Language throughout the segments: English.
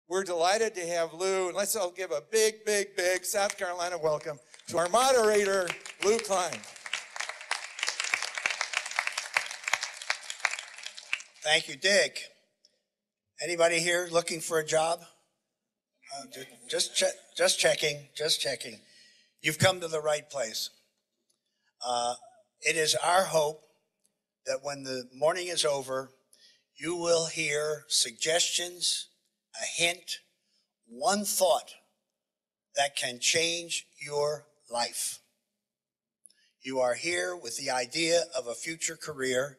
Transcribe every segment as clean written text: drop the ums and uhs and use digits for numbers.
We're delighted to have Lou, and let's all give a big, big, big South Carolina welcome to our moderator, Lou Klein. Thank you, Dick. Anybody here looking for a job? Just checking. You've come to the right place. It is our hope that when the morning is over, you will hear suggestions, a hint, one thought that can change your life. You are here with the idea of a future career.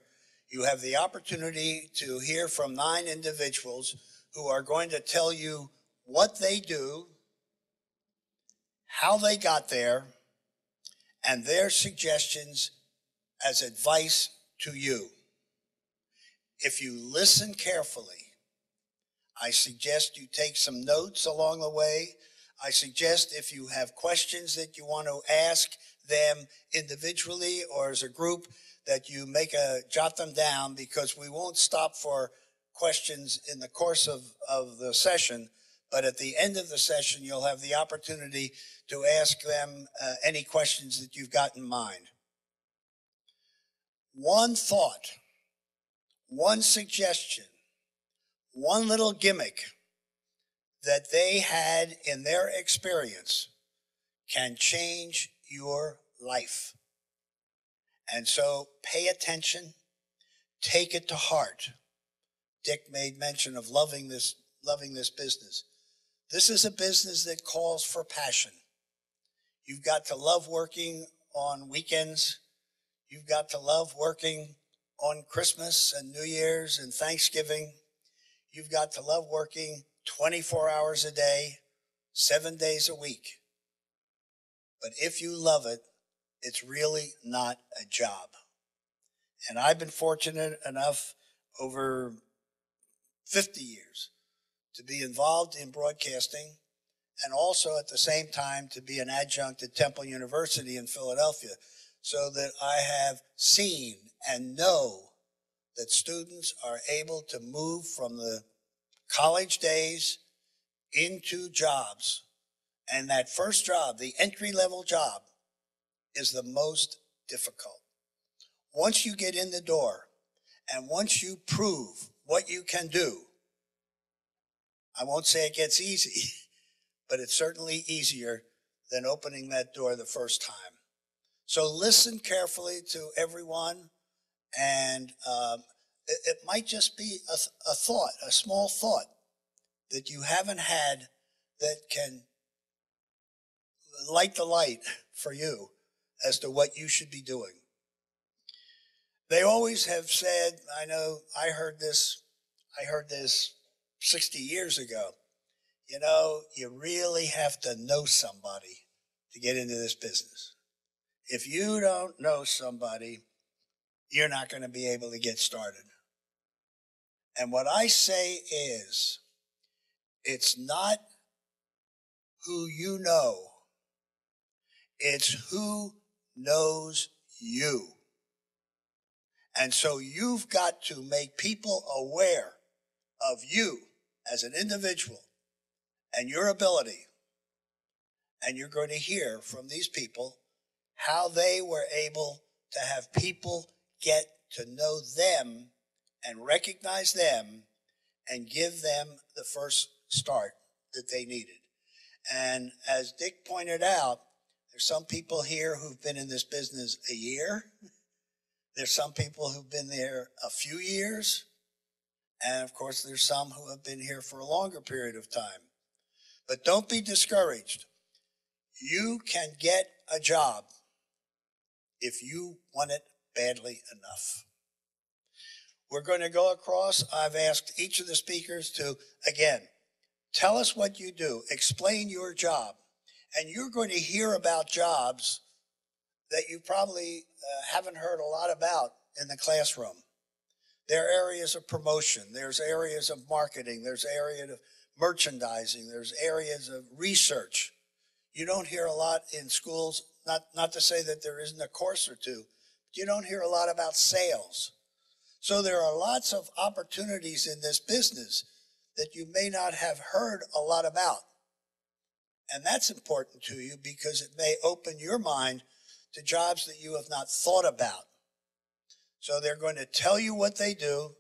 You have the opportunity to hear from 9 individuals who are going to tell you what they do, how they got there, and their suggestions as advice to you. If you listen carefully, I suggest you take some notes along the way. I suggest if you have questions that you want to ask them individually or as a group, that you jot them down, because we won't stop for questions in the course of the session, but at the end of the session, you'll have the opportunity to ask them any questions that you've got in mind. One thought, one suggestion, one little gimmick that they had in their experience can change your life. And so pay attention, take it to heart. Dick made mention of loving this business. This is a business that calls for passion. You've got to love working on weekends. You've got to love working on Christmas and New Year's and Thanksgiving. You've got to love working 24 hours a day, 7 days a week. But if you love it, it's really not a job. And I've been fortunate enough over 50 years to be involved in broadcasting, and also at the same time to be an adjunct at Temple University in Philadelphia, so that I have seen and know that students are able to move from the college days into jobs. And that first job, the entry-level job, is the most difficult. Once you get in the door and once you prove what you can do, I won't say it gets easy, but it's certainly easier than opening that door the first time. So listen carefully to everyone, and it might just be a thought, a small thought that you haven't had that can light the light for you as to what you should be doing. They always have said, I know I heard this 60 years ago, you know, you really have to know somebody to get into this business. If you don't know somebody, you're not going to be able to get started. And what I say is, it's not who you know, it's who knows you. And so you've got to make people aware of you as an individual and your ability. And you're going to hear from these people how they were able to have people get to know them and recognize them and give them the first start that they needed. And as Dick pointed out, there's some people here who've been in this business a year. There's some people who've been there a few years. And of course, there's some who have been here for a longer period of time. But don't be discouraged. You can get a job if you want it badly enough. We're going to go across. I've asked each of the speakers to, again, tell us what you do. Explain your job. And you're going to hear about jobs that you probably haven't heard a lot about in the classroom. There are areas of promotion. There's areas of marketing. There's areas of merchandising. There's areas of research. You don't hear a lot in schools, not to say that there isn't a course or two, but you don't hear a lot about sales. So there are lots of opportunities in this business that you may not have heard a lot about. And that's important to you because it may open your mind to jobs that you have not thought about. So they're going to tell you what they do.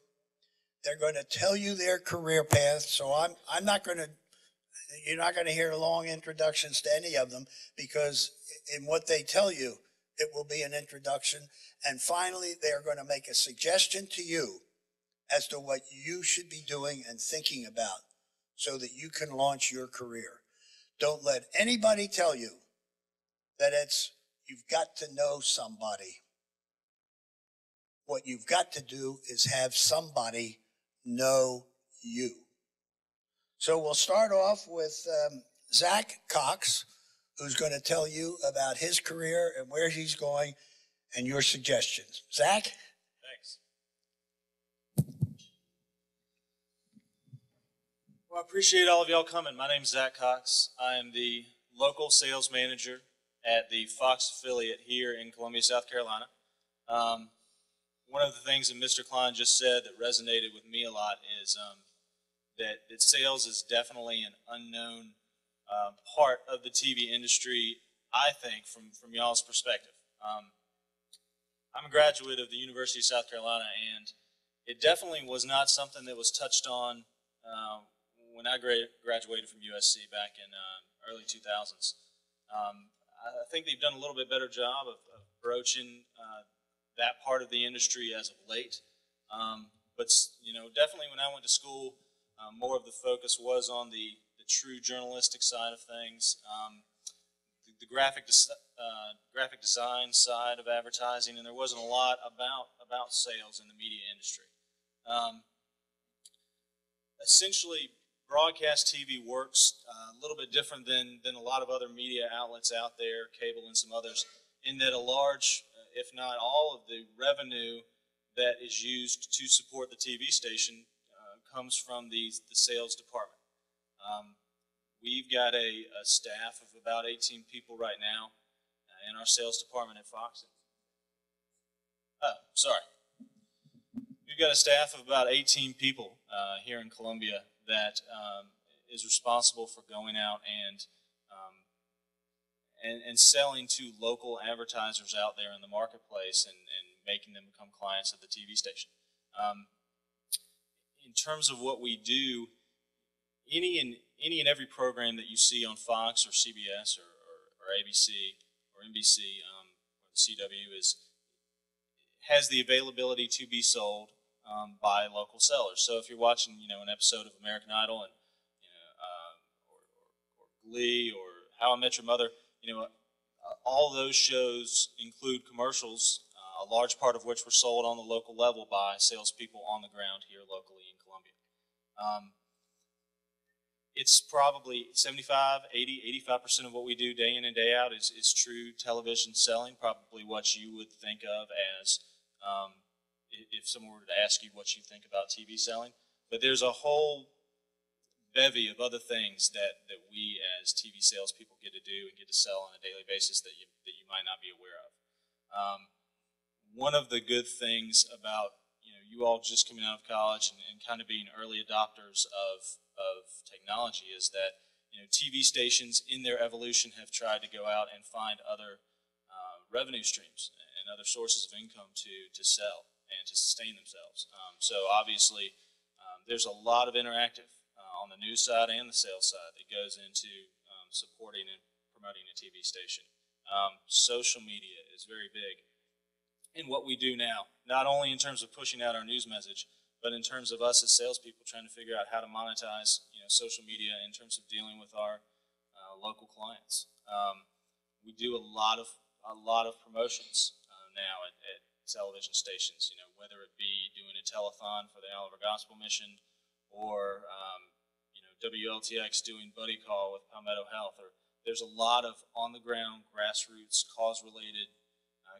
They're going to tell you their career path. So I'm not going to, you're not going to hear long introductions to any of them, because in what they tell you, it will be an introduction. And finally, they are going to make a suggestion to you as to what you should be doing and thinking about so that you can launch your career. Don't let anybody tell you that you've got to know somebody. What you've got to do is have somebody know you. So we'll start off with Zach Cox, who's going to tell you about his career and where he's going and your suggestions. Zach? Thanks. Well, I appreciate all of y'all coming. My name's Zach Cox. I am the local sales manager at the Fox affiliate here in Columbia, South Carolina. One of the things that Mr. Klein just said that resonated with me a lot is that sales is definitely an unknown part of the TV industry, I think, from y'all's perspective. I'm a graduate of the University of South Carolina, and it definitely was not something that was touched on when I graduated from USC back in early 2000s. I think they've done a little bit better job of broaching that part of the industry as of late. But you know, definitely when I went to school, more of the focus was on the true journalistic side of things, the graphic design side of advertising, and there wasn't a lot about sales in the media industry. Essentially, broadcast TV works a little bit different than a lot of other media outlets out there, cable and some others, in that a large, if not all of the revenue that is used to support the TV station comes from the sales department. We've got a staff of about 18 people right now in our sales department at Fox. We've got a staff of about 18 people here in Columbia that is responsible for going out and selling to local advertisers out there in the marketplace and making them become clients of the TV station. In terms of what we do, any and every program that you see on Fox or CBS or ABC or NBC or the CW has the availability to be sold by local sellers. So if you're watching, you know, an episode of American Idol and or Glee or How I Met Your Mother, you know, all those shows include commercials, a large part of which were sold on the local level by salespeople on the ground here locally in Columbia. It's probably 75, 80, 85% of what we do day in and day out is true television selling, probably what you would think of as if someone were to ask you what you think about TV selling. But there's a whole bevy of other things that we as TV salespeople get to do and get to sell on a daily basis that you might not be aware of. One of the good things about you all just coming out of college and kind of being early adopters of technology is that TV stations in their evolution have tried to go out and find other revenue streams and other sources of income to sell and to sustain themselves. So obviously there's a lot of interactive on the news side and the sales side that goes into supporting and promoting a TV station. Social media is very big in what we do now, not only in terms of pushing out our news message, but in terms of us as salespeople trying to figure out how to monetize social media in terms of dealing with our local clients. We do a lot of promotions now at television stations, whether it be doing a telethon for the Oliver Gospel Mission or WLTX doing Buddy Call with Palmetto Health. Or there's a lot of on-the-ground, grassroots, cause-related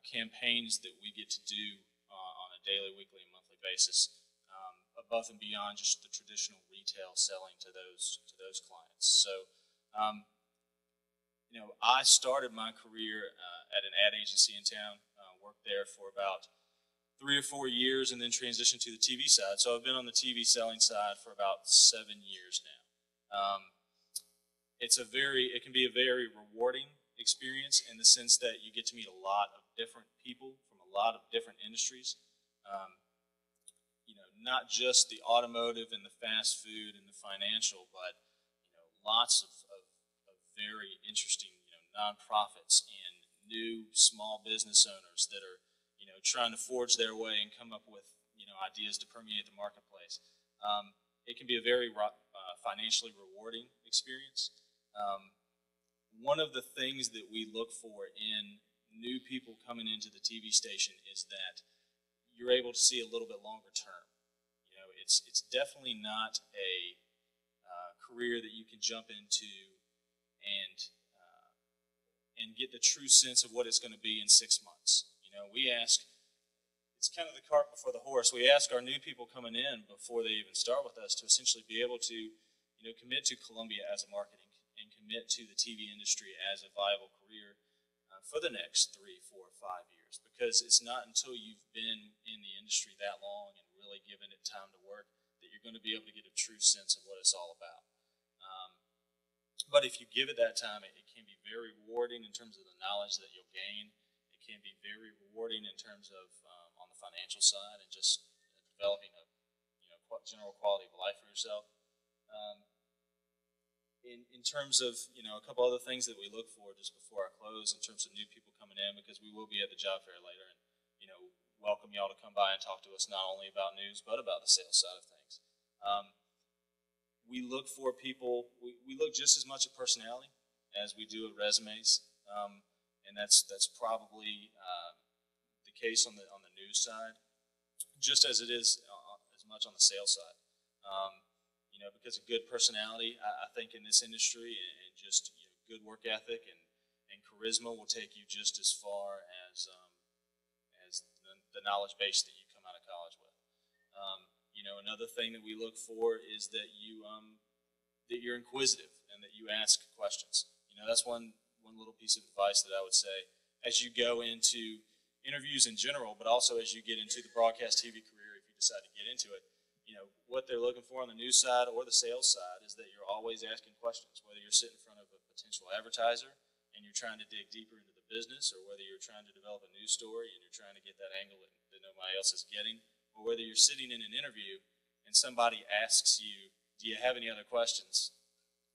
campaigns that we get to do on a daily, weekly, and monthly basis, above and beyond just the traditional retail selling to those clients. So, I started my career at an ad agency in town. Worked there for about 3 or 4 years and then transitioned to the TV side. So I've been on the TV selling side for about 7 years now. It can be a very rewarding experience in the sense that you get to meet a lot of different people from a lot of different industries. Not just the automotive and the fast food and the financial, but lots of very interesting nonprofits and new small business owners that are trying to forge their way and come up with ideas to permeate the marketplace. It can be a very financially rewarding experience. One of the things that we look for in new people coming into the TV station is that you're able to see a little bit longer term. It's definitely not a career that you can jump into and get the true sense of what it's going to be in 6 months. We ask, it's kind of the cart before the horse. We ask our new people coming in before they even start with us to essentially be able to, commit to Columbia as a marketing and commit to the TV industry as a viable career for the next 3, 4, 5 years. Because it's not until you've been in the industry that long and really given it time to work that you're going to be able to get a true sense of what it's all about. But if you give it that time, it can be very rewarding in terms of the knowledge that you'll gain. It can be very rewarding in terms of on the financial side and just developing a general quality of life for yourself. In terms of a couple other things that we look for just before I close in terms of new people coming in, because we will be at the job fair later and welcome y'all to come by and talk to us not only about news but about the sales side of things. We look for people, we look just as much at personality as we do at resumes, and that's probably the case on the news side, just as it is as much on the sales side. Because of good personality, I think in this industry and just good work ethic and charisma will take you just as far as the knowledge base that you come out of college with. Another thing that we look for is that you're inquisitive and that you ask questions. That's one little piece of advice that I would say as you go into interviews in general, but also as you get into the broadcast TV career, if you decide to get into it. What they're looking for on the news side or the sales side is that you're always asking questions, whether you're sitting in front of a potential advertiser and you're trying to dig deeper into the business, or whether you're trying to develop a news story and you're trying to get that angle that nobody else is getting, or whether you're sitting in an interview and somebody asks you, do you have any other questions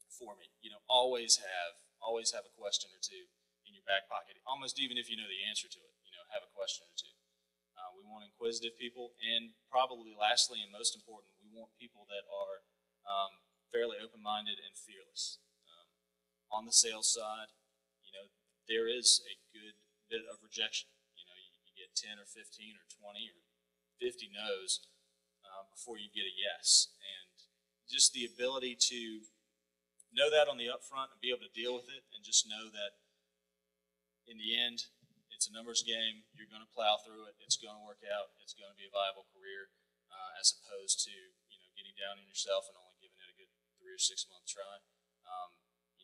for me? Always have a question or two in your back pocket, almost even if you know the answer to it, have a question or two. We want inquisitive people, and probably lastly and most important, we want people that are fairly open-minded and fearless. On the sales side, there is a good bit of rejection. You get 10 or 15 or 20 or 50 no's before you get a yes. And just the ability to know that on the upfront and be able to deal with it, and just know that in the end, it's a numbers game. You're going to plow through it. It's going to work out. It's going to be a viable career, as opposed to getting down on yourself and only giving it a good 3 or 6 month try.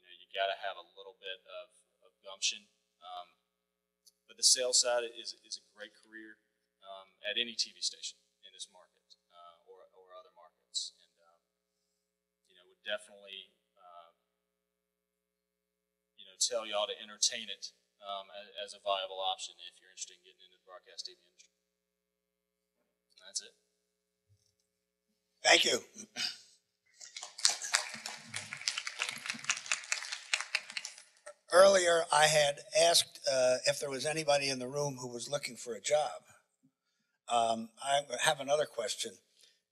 You got to have a little bit of gumption. But the sales side is a great career at any TV station in this market or other markets, and would definitely tell y'all to entertain it. As a viable option if you're interested in getting into the broadcast TV industry. And that's it. Thank you. Earlier, I had asked if there was anybody in the room who was looking for a job. I have another question.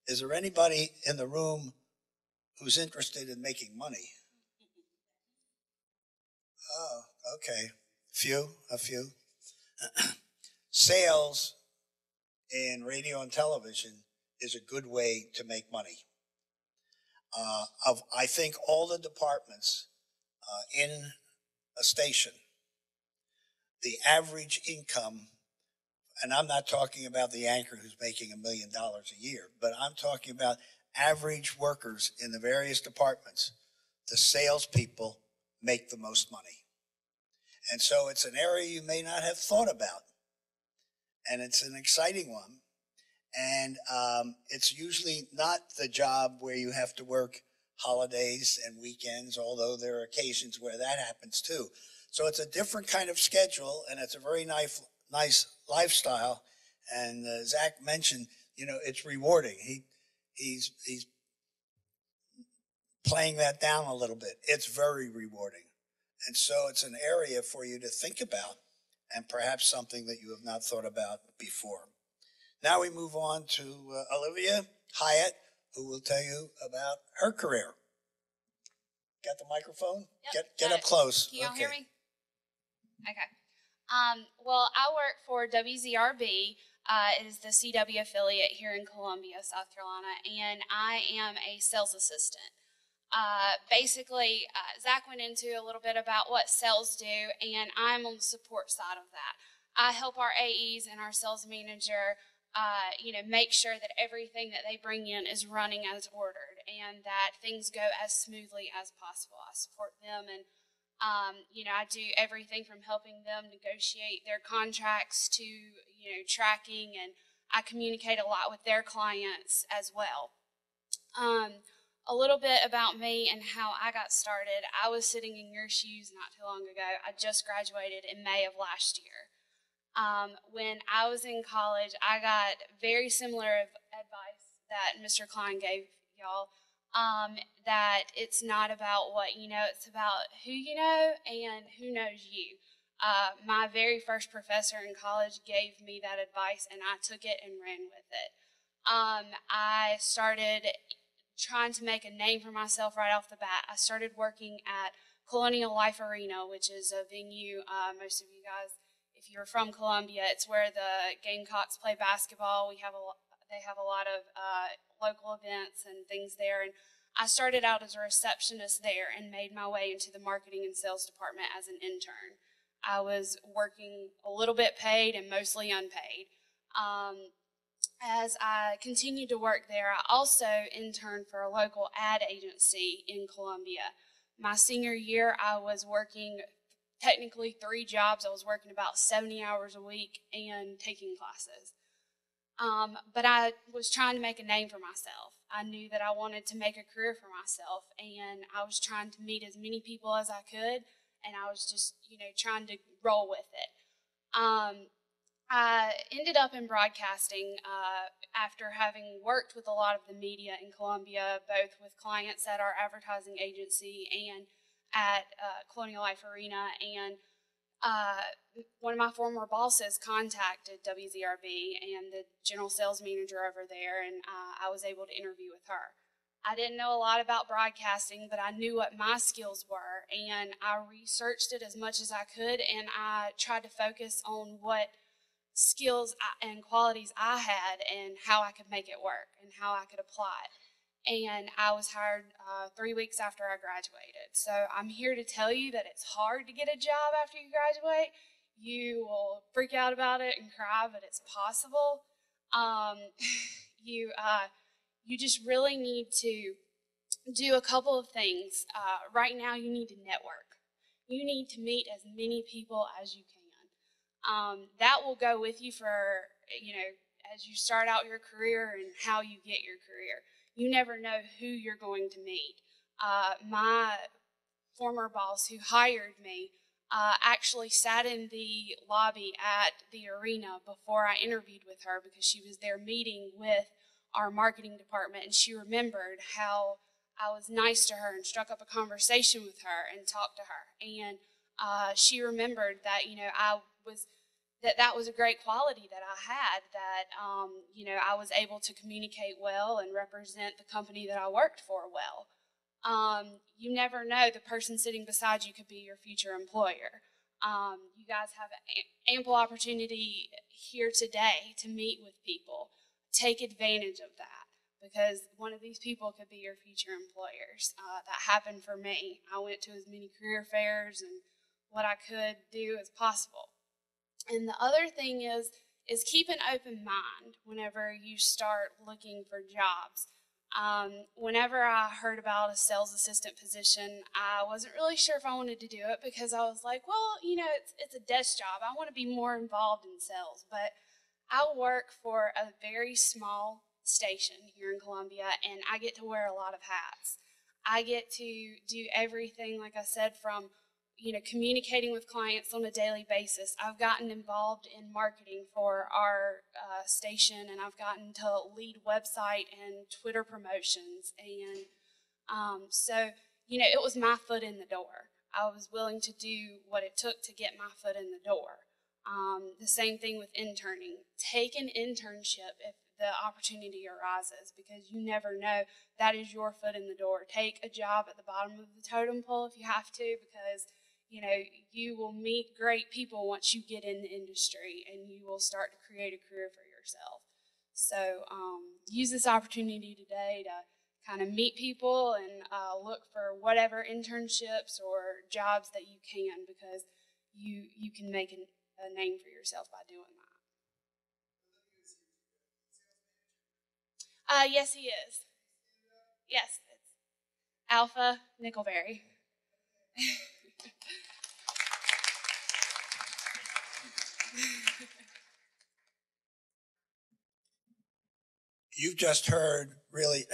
Is there anybody in the room who's interested in making money? Oh, okay. A few. Sales in radio and television is a good way to make money. I think all the departments in a station, the average income, and I'm not talking about the anchor who's making $1 million a year, but I'm talking about average workers in the various departments. The salespeople make the most money. And so it's an area you may not have thought about. and it's an exciting one. And it's usually not the job where you have to work holidays and weekends, although there are occasions where that happens too. So it's a different kind of schedule, and it's a very nice lifestyle. And Zach mentioned, it's rewarding. He's playing that down a little bit. It's very rewarding. And so it's an area for you to think about, and perhaps something that you have not thought about before. Now we move on to Olivia Hyatt, who will tell you about her career. Got the microphone? Yep, Get up close. Can y'all hear me? Okay. Well, I work for WZRB. It is the CW affiliate here in Columbia, South Carolina, and I am a sales assistant. Basically, Zach went into a little bit about what sales do, and I'm on the support side of that. I help our AEs and our sales manager, make sure that everything that they bring in is running as ordered and that things go as smoothly as possible. I support them, and I do everything from helping them negotiate their contracts to, tracking, and I communicate a lot with their clients as well. A little bit about me and how I got started. I was sitting in your shoes not too long ago. I just graduated in May of last year. When I was in college, I got very similar advice that Mr. Klein gave y'all, that it's not about what you know, it's about who you know and who knows you. My very first professor in college gave me that advice, and I took it and ran with it. I started trying to make a name for myself right off the bat. I started working at Colonial Life Arena, which is a venue, most of you guys, if you're from Columbia, it's where the Gamecocks play basketball. They have a lot of local events and things there. And I started out as a receptionist there and made my way into the marketing and sales department as an intern. I was working a little bit paid and mostly unpaid. As I continued to work there, I also interned for a local ad agency in Columbia. My senior year, I was working technically 3 jobs. I was working about 70 hours a week and taking classes. But I was trying to make a name for myself. I knew that I wanted to make a career for myself, and I was trying to meet as many people as I could, and I was just, trying to roll with it. I ended up in broadcasting after having worked with a lot of the media in Columbia, both with clients at our advertising agency and at Colonial Life Arena. And one of my former bosses contacted WZRB and the general sales manager over there, and I was able to interview with her. I didn't know a lot about broadcasting, but I knew what my skills were, and I researched it as much as I could, and I tried to focus on what skills and qualities I had and how I could make it work and how I could apply it. And I was hired 3 weeks after I graduated. So I'm here to tell you that it's hard to get a job after you graduate. You will freak out about it and cry, but it's possible. You just really need to do a couple of things. Right now, you need to network. You need to meet as many people as you can. That will go with you for, as you start out your career and how you get your career. You never know who you're going to meet. My former boss who hired me actually sat in the lobby at the arena before I interviewed with her because she was there meeting with our marketing department, and she remembered how I was nice to her and struck up a conversation with her and talked to her. And she remembered that, that was a great quality that I had, that, I was able to communicate well and represent the company that I worked for well. You never know, the person sitting beside you could be your future employer. You guys have ample opportunity here today to meet with people. Take advantage of that, because one of these people could be your future employers. That happened for me. I went to as many career fairs and what I could do as possible. And the other thing is keep an open mind whenever you start looking for jobs. Whenever I heard about a sales assistant position, I wasn't really sure if I wanted to do it because I was like, well, it's a desk job. I want to be more involved in sales. But I work for a very small station here in Columbia, and I get to wear a lot of hats. I get to do everything, like I said, from communicating with clients on a daily basis. I've gotten involved in marketing for our station, and I've gotten to lead website and Twitter promotions. And so, it was my foot in the door. I was willing to do what it took to get my foot in the door. The same thing with interning. Take an internship if the opportunity arises, because you never know. That is your foot in the door. Take a job at the bottom of the totem pole if you have to, because you will meet great people once you get in the industry, and you will start to create a career for yourself. So use this opportunity today to kind of meet people and look for whatever internships or jobs that you can, because you can make a name for yourself by doing that. Yes, he is. Yes, it's Alpha Nickelberry. You've just heard really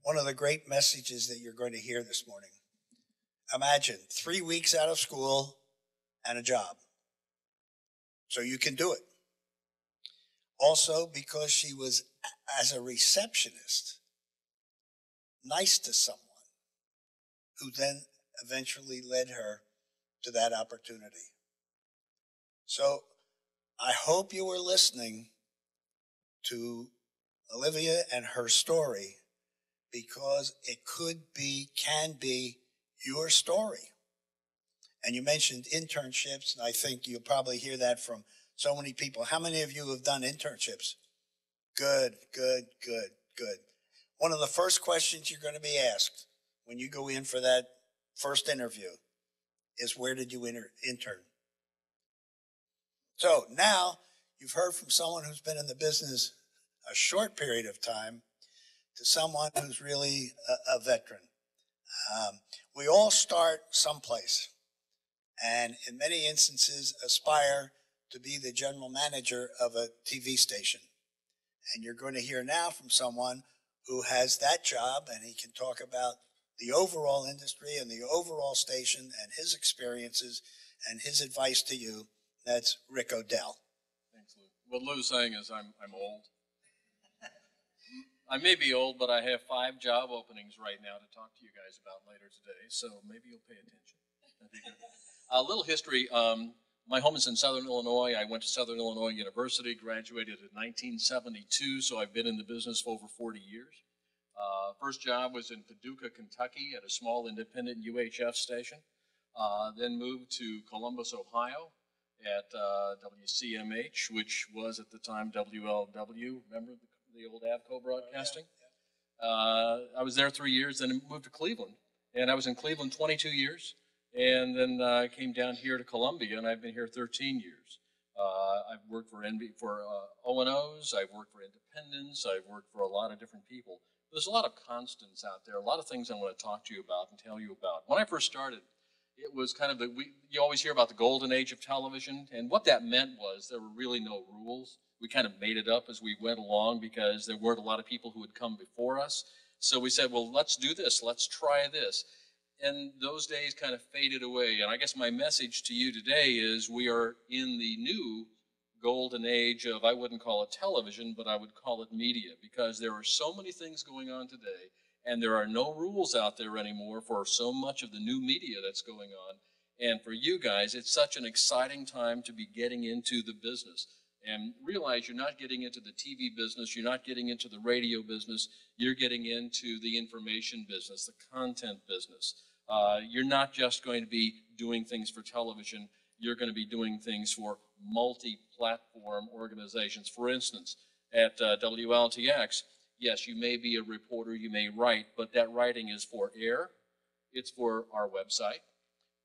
one of the great messages that you're going to hear this morning. Imagine 3 weeks out of school and a job. So you can do it. Also, because she was, as a receptionist, nice to someone who then eventually led her to that opportunity. So I hope you were listening to Olivia and her story, because it can be your story. And you mentioned internships, and I think you'll probably hear that from so many people. How many of you have done internships? Good, good, good, good. One of the first questions you're going to be asked when you go in for that first interview is, where did you intern? So now you've heard from someone who's been in the business a short period of time to someone who's really a veteran. We all start someplace, and in many instances aspire to be the general manager of a TV station. And you're going to hear now from someone who has that job, and he can talk about the overall industry and the overall station and his experiences and his advice to you. That's Rick O'Dell. Thanks, Lou. What Lou's saying is I'm old. I may be old, but I have 5 job openings right now to talk to you guys about later today, so maybe you'll pay attention. A little history. My home is in Southern Illinois. I went to Southern Illinois University, graduated in 1972, so I've been in the business for over 40 years. First job was in Paducah, Kentucky at a small independent UHF station. Then moved to Columbus, Ohio at WCMH, which was at the time WLW. Remember the old Avco broadcasting? I was there 3 years, then moved to Cleveland. And I was in Cleveland 22 years. And then I came down here to Columbia, and I've been here 13 years. I've worked for O&Os, I've worked for independents, I've worked for a lot of different people. There's a lot of constants out there, a lot of things I want to talk to you about and tell you about. When I first started, it was kind of you always hear about the golden age of television, and what that meant was there were really no rules. We kind of made it up as we went along because there weren't a lot of people who had come before us. So we said, well, let's do this, let's try this. And those days kind of faded away. And I guess my message to you today is we are in the new golden age of, I wouldn't call it television, but I would call it media, because there are so many things going on today, and there are no rules out there anymore for so much of the new media that's going on. And for you guys, it's such an exciting time to be getting into the business. And realize you're not getting into the TV business, you're not getting into the radio business, you're getting into the information business, the content business. You're not just going to be doing things for television, you're going to be doing things for multi-platform organizations. For instance, at WLTX, yes, you may be a reporter, you may write, but that writing is for air, it's for our website,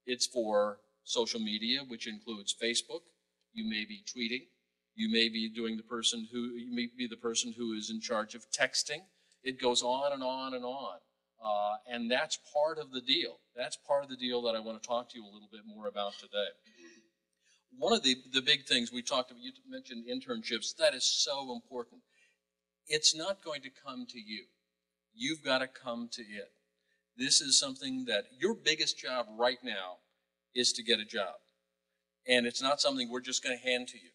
it's for social media, which includes Facebook, you may be tweeting, you may be you may be the person who is in charge of texting. It goes on and on and on. And that's part of the deal. That's part of the deal that I want to talk to you a little bit more about today. one of the big things we talked about, you mentioned internships, that is so important. It's not going to come to you. You've got to come to it. This is something that your biggest job right now is to get a job. And it's not something we're just going to hand to you.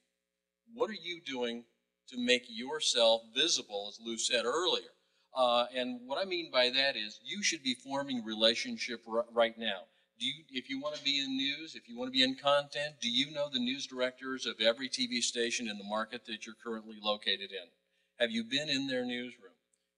What are you doing to make yourself visible, as Lou said earlier? And what I mean by that is you should be forming relationship right now. If you want to be in news, if you want to be in content, do you know the news directors of every TV station in the market that you're currently located in? Have you been in their newsroom?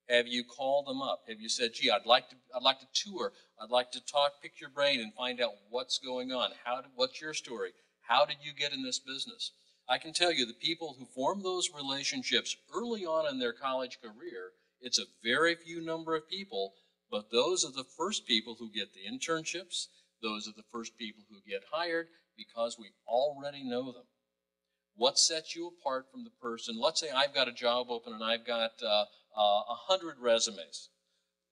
Have you called them up? Have you said, gee, I'd like to tour. I'd like to talk, pick your brain and find out what's going on. What's your story? How did you get in this business? I can tell you the people who form those relationships early on in their college career, it's a very few number of people, but those are the first people who get the internships. Those are the first people who get hired because we already know them. What sets you apart from the person? Let's say I've got a job open and I've got 100 resumes.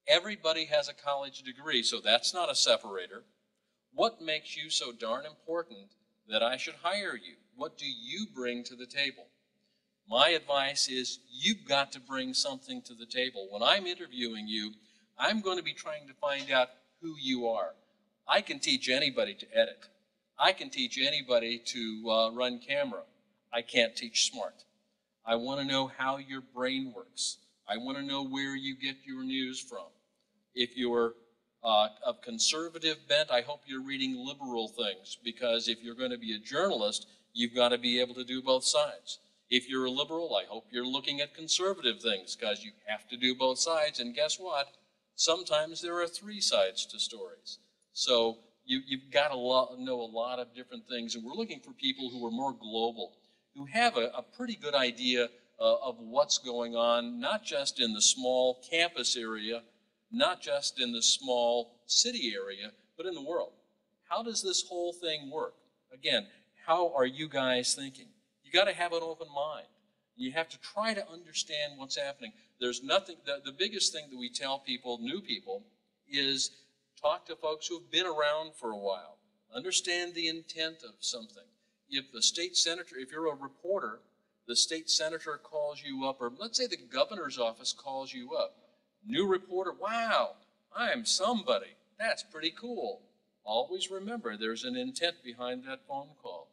Everybody has a college degree, so that's not a separator. What makes you so darn important that I should hire you? What do you bring to the table? My advice is you've got to bring something to the table. When I'm interviewing you, I'm going to be trying to find out who you are. I can teach anybody to edit. I can teach anybody to run camera. I can't teach smart. I want to know how your brain works. I want to know where you get your news from. If you're of conservative bent, I hope you're reading liberal things, because if you're going to be a journalist, you've got to be able to do both sides. If you're a liberal, I hope you're looking at conservative things, because you have to do both sides. And guess what? Sometimes there are three sides to stories. So you've got to know a lot of different things. And we're looking for people who are more global, who have a pretty good idea of what's going on, not just in the small campus area, not just in the small city area, but in the world. How does this whole thing work? Again, how are you guys thinking? You got to have an open mind. You have to try to understand what's happening. There's nothing, the biggest thing that we tell people, new people, is talk to folks who have been around for a while. Understand the intent of something. If the state senator, if you're a reporter, the state senator calls you up, or let's say the governor's office calls you up. New reporter, wow, I'm somebody. That's pretty cool. Always remember there's an intent behind that phone call.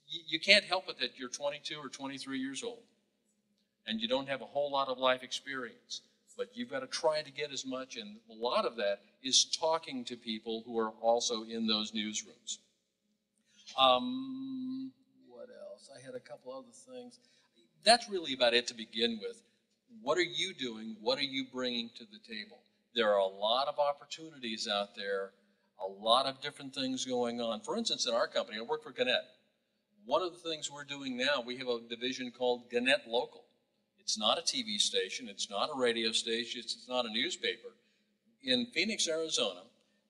You can't help it that you're 22 or 23 years old and you don't have a whole lot of life experience, but you've got to try to get as much, and a lot of that is talking to people who are also in those newsrooms. What else? I had a couple other things. That's really about it to begin with. What are you doing? What are you bringing to the table? There are a lot of opportunities out there, a lot of different things going on. For instance, in our company, I work for Gannett. One of the things we're doing now, we have a division called Gannett Local. It's not a TV station, it's not a radio station, it's not a newspaper. In Phoenix, Arizona,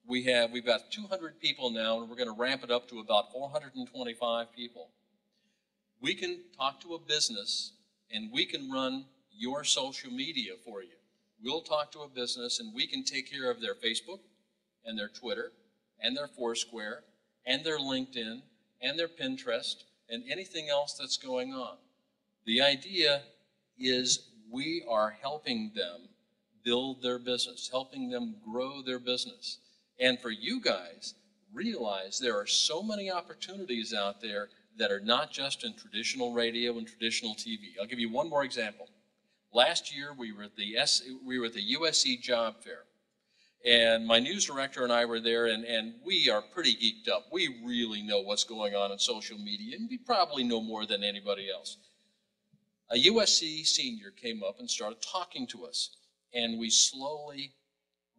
we've got 200 people now, and we're going to ramp it up to about 425 people. We can talk to a business, and we can run your social media for you. We'll talk to a business, and we can take care of their Facebook, and their Twitter, and their Foursquare, and their LinkedIn, and their Pinterest, and anything else that's going on. The idea is we are helping them build their business, helping them grow their business. And for you guys, realize there are so many opportunities out there that are not just in traditional radio and traditional TV. I'll give you one more example. Last year, we were at the USC Job Fair. And my news director and I were there, and we are pretty geeked up. We really know what's going on in social media, and we probably know more than anybody else. A USC senior came up and started talking to us, and we slowly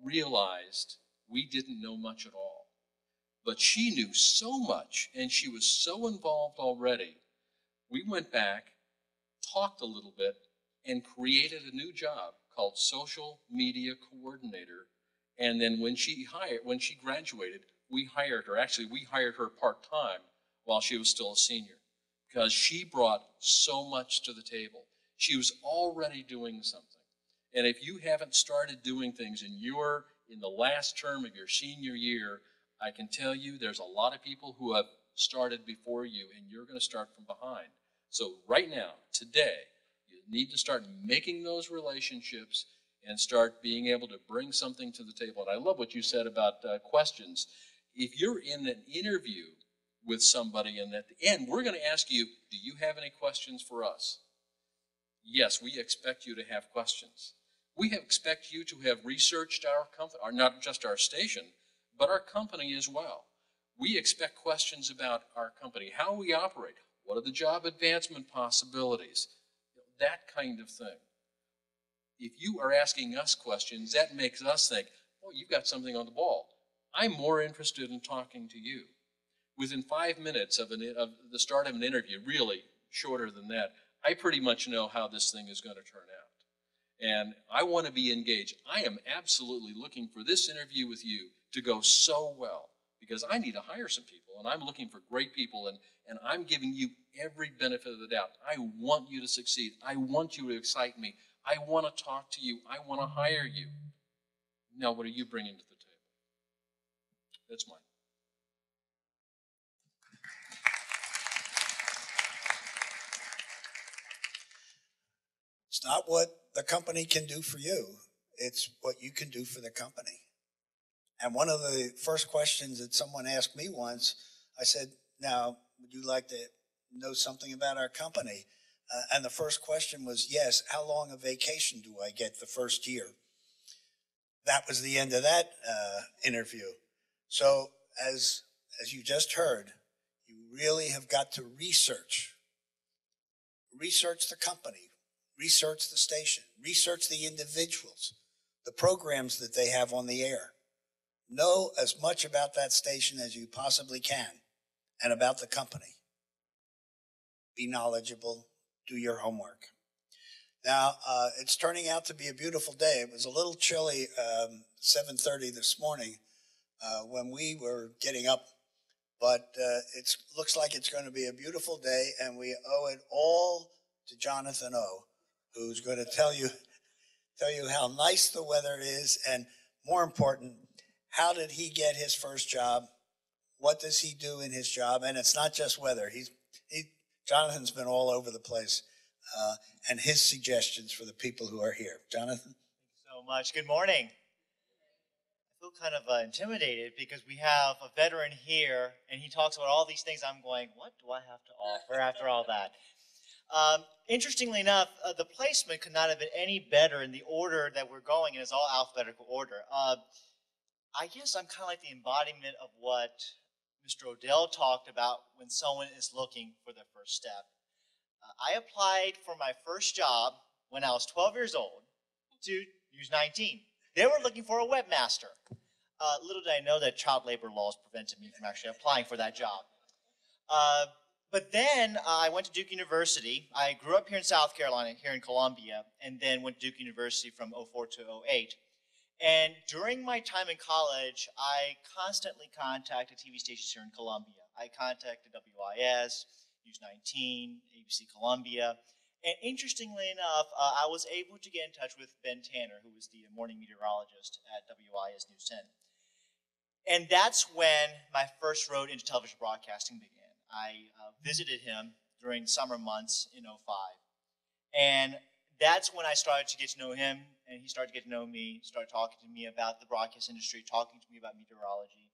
realized we didn't know much at all. But she knew so much, and she was so involved already. We went back, talked a little bit, and created a new job called Social Media Coordinator. And then when she graduated, we hired her. Actually, we hired her part-time while she was still a senior, because she brought so much to the table. She was already doing something. And if you haven't started doing things and you're in the last term of your senior year, I can tell you there's a lot of people who have started before you, and you're going to start from behind. So right now, today, you need to start making those relationships and start being able to bring something to the table. And I love what you said about questions. If you're in an interview with somebody and at the end, we're going to ask you, do you have any questions for us? Yes, we expect you to have questions. We expect you to have researched our company, or not just our station, but our company as well. We expect questions about our company, how we operate, what are the job advancement possibilities, that kind of thing. If you are asking us questions, that makes us think, oh, you've got something on the ball. I'm more interested in talking to you. Within 5 minutes of the start of an interview, really shorter than that, I pretty much know how this thing is going to turn out. And I want to be engaged. I am absolutely looking for this interview with you to go so well, because I need to hire some people, and I'm looking for great people, and I'm giving you every benefit of the doubt. I want you to succeed. I want you to excite me. I want to talk to you. I want to hire you. Now, what are you bringing to the table? That's mine. It's not what the company can do for you. It's what you can do for the company. And one of the first questions that someone asked me once, I said, now, would you like to know something about our company? And the first question was, yes, how long a vacation do I get the first year? That was the end of that interview. So as you just heard, you really have got to research the company, research the station, research the individuals, the programs that they have on the air. Know as much about that station as you possibly can and about the company. Be knowledgeable, do your homework. Now, it's turning out to be a beautiful day. It was a little chilly 7:30 this morning when we were getting up, but it looks like it's going to be a beautiful day, and we owe it all to Jonathan O., who's going to tell you how nice the weather is, and more important, how did he get his first job? What does he do in his job? And it's not just weather. Jonathan's been all over the place, and his suggestions for the people who are here. Jonathan? Thank you so much. Good morning. I feel kind of intimidated because we have a veteran here, and he talks about all these things. I'm going, what do I have to offer after all that? Interestingly enough, the placement could not have been any better in the order that we're going in. It's all alphabetical order. I guess I'm kind of like the embodiment of what Mr. Odell talked about when someone is looking for their first step. I applied for my first job when I was 12 years old to use 19. They were looking for a webmaster. Little did I know that child labor laws prevented me from actually applying for that job. But then I went to Duke University. I grew up here in South Carolina, here in Columbia, and then went to Duke University from 04 to 08. And during my time in college, I constantly contacted TV stations here in Columbia. I contacted WIS, News 19, ABC Columbia. And interestingly enough, I was able to get in touch with Ben Tanner, who was the morning meteorologist at WIS News 10. And that's when my first road into television broadcasting began. I visited him during summer months in 05. And that's when I started to get to know him, and he started to get to know me, started talking to me about the broadcast industry, talking to me about meteorology.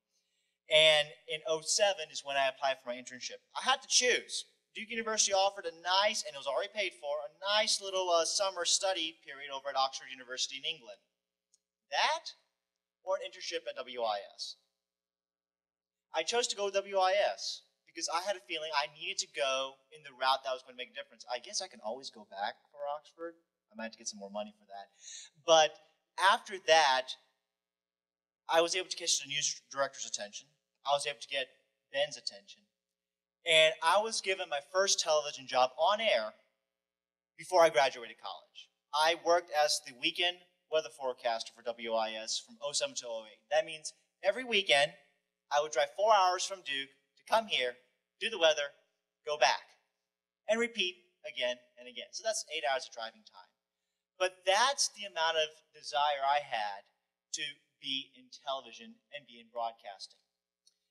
And in 07 is when I applied for my internship. I had to choose. Duke University offered a nice, and it was already paid for, a nice little summer study period over at Oxford University in England. That or an internship at WIS. I chose to go with WIS because I had a feeling I needed to go in the route that was going to make a difference. I guess I can always go back for Oxford. I might have to get some more money for that. But after that, I was able to catch the news director's attention. I was able to get Ben's attention. And I was given my first television job on air before I graduated college. I worked as the weekend weather forecaster for WIS from 07 to 08. That means every weekend, I would drive 4 hours from Duke to come here, do the weather, go back, and repeat again and again. So that's 8 hours of driving time. But that's the amount of desire I had to be in television and be in broadcasting.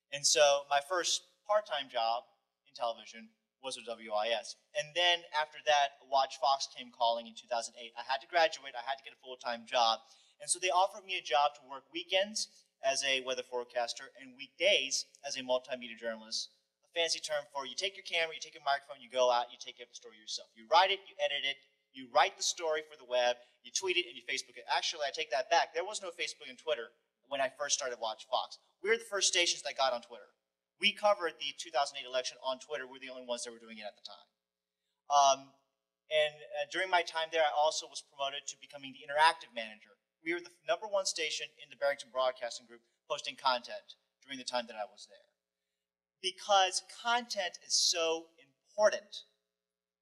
And so my first part-time job in television was with WIS. And then after that, Watch Fox came calling in 2008. I had to graduate. I had to get a full-time job. And so they offered me a job to work weekends as a weather forecaster and weekdays as a multimedia journalist. A fancy term for you take your camera, you take your microphone, you go out, you take up the story yourself. You write it, you edit it, you write the story for the web, you tweet it, and you Facebook it. Actually, I take that back. There was no Facebook and Twitter when I first started Watch Fox. We were the first stations that got on Twitter. We covered the 2008 election on Twitter. We're the only ones that were doing it at the time. During my time there, I also was promoted to becoming the interactive manager. We were the #1 station in the Barrington Broadcasting Group posting content during the time that I was there. Because content is so important,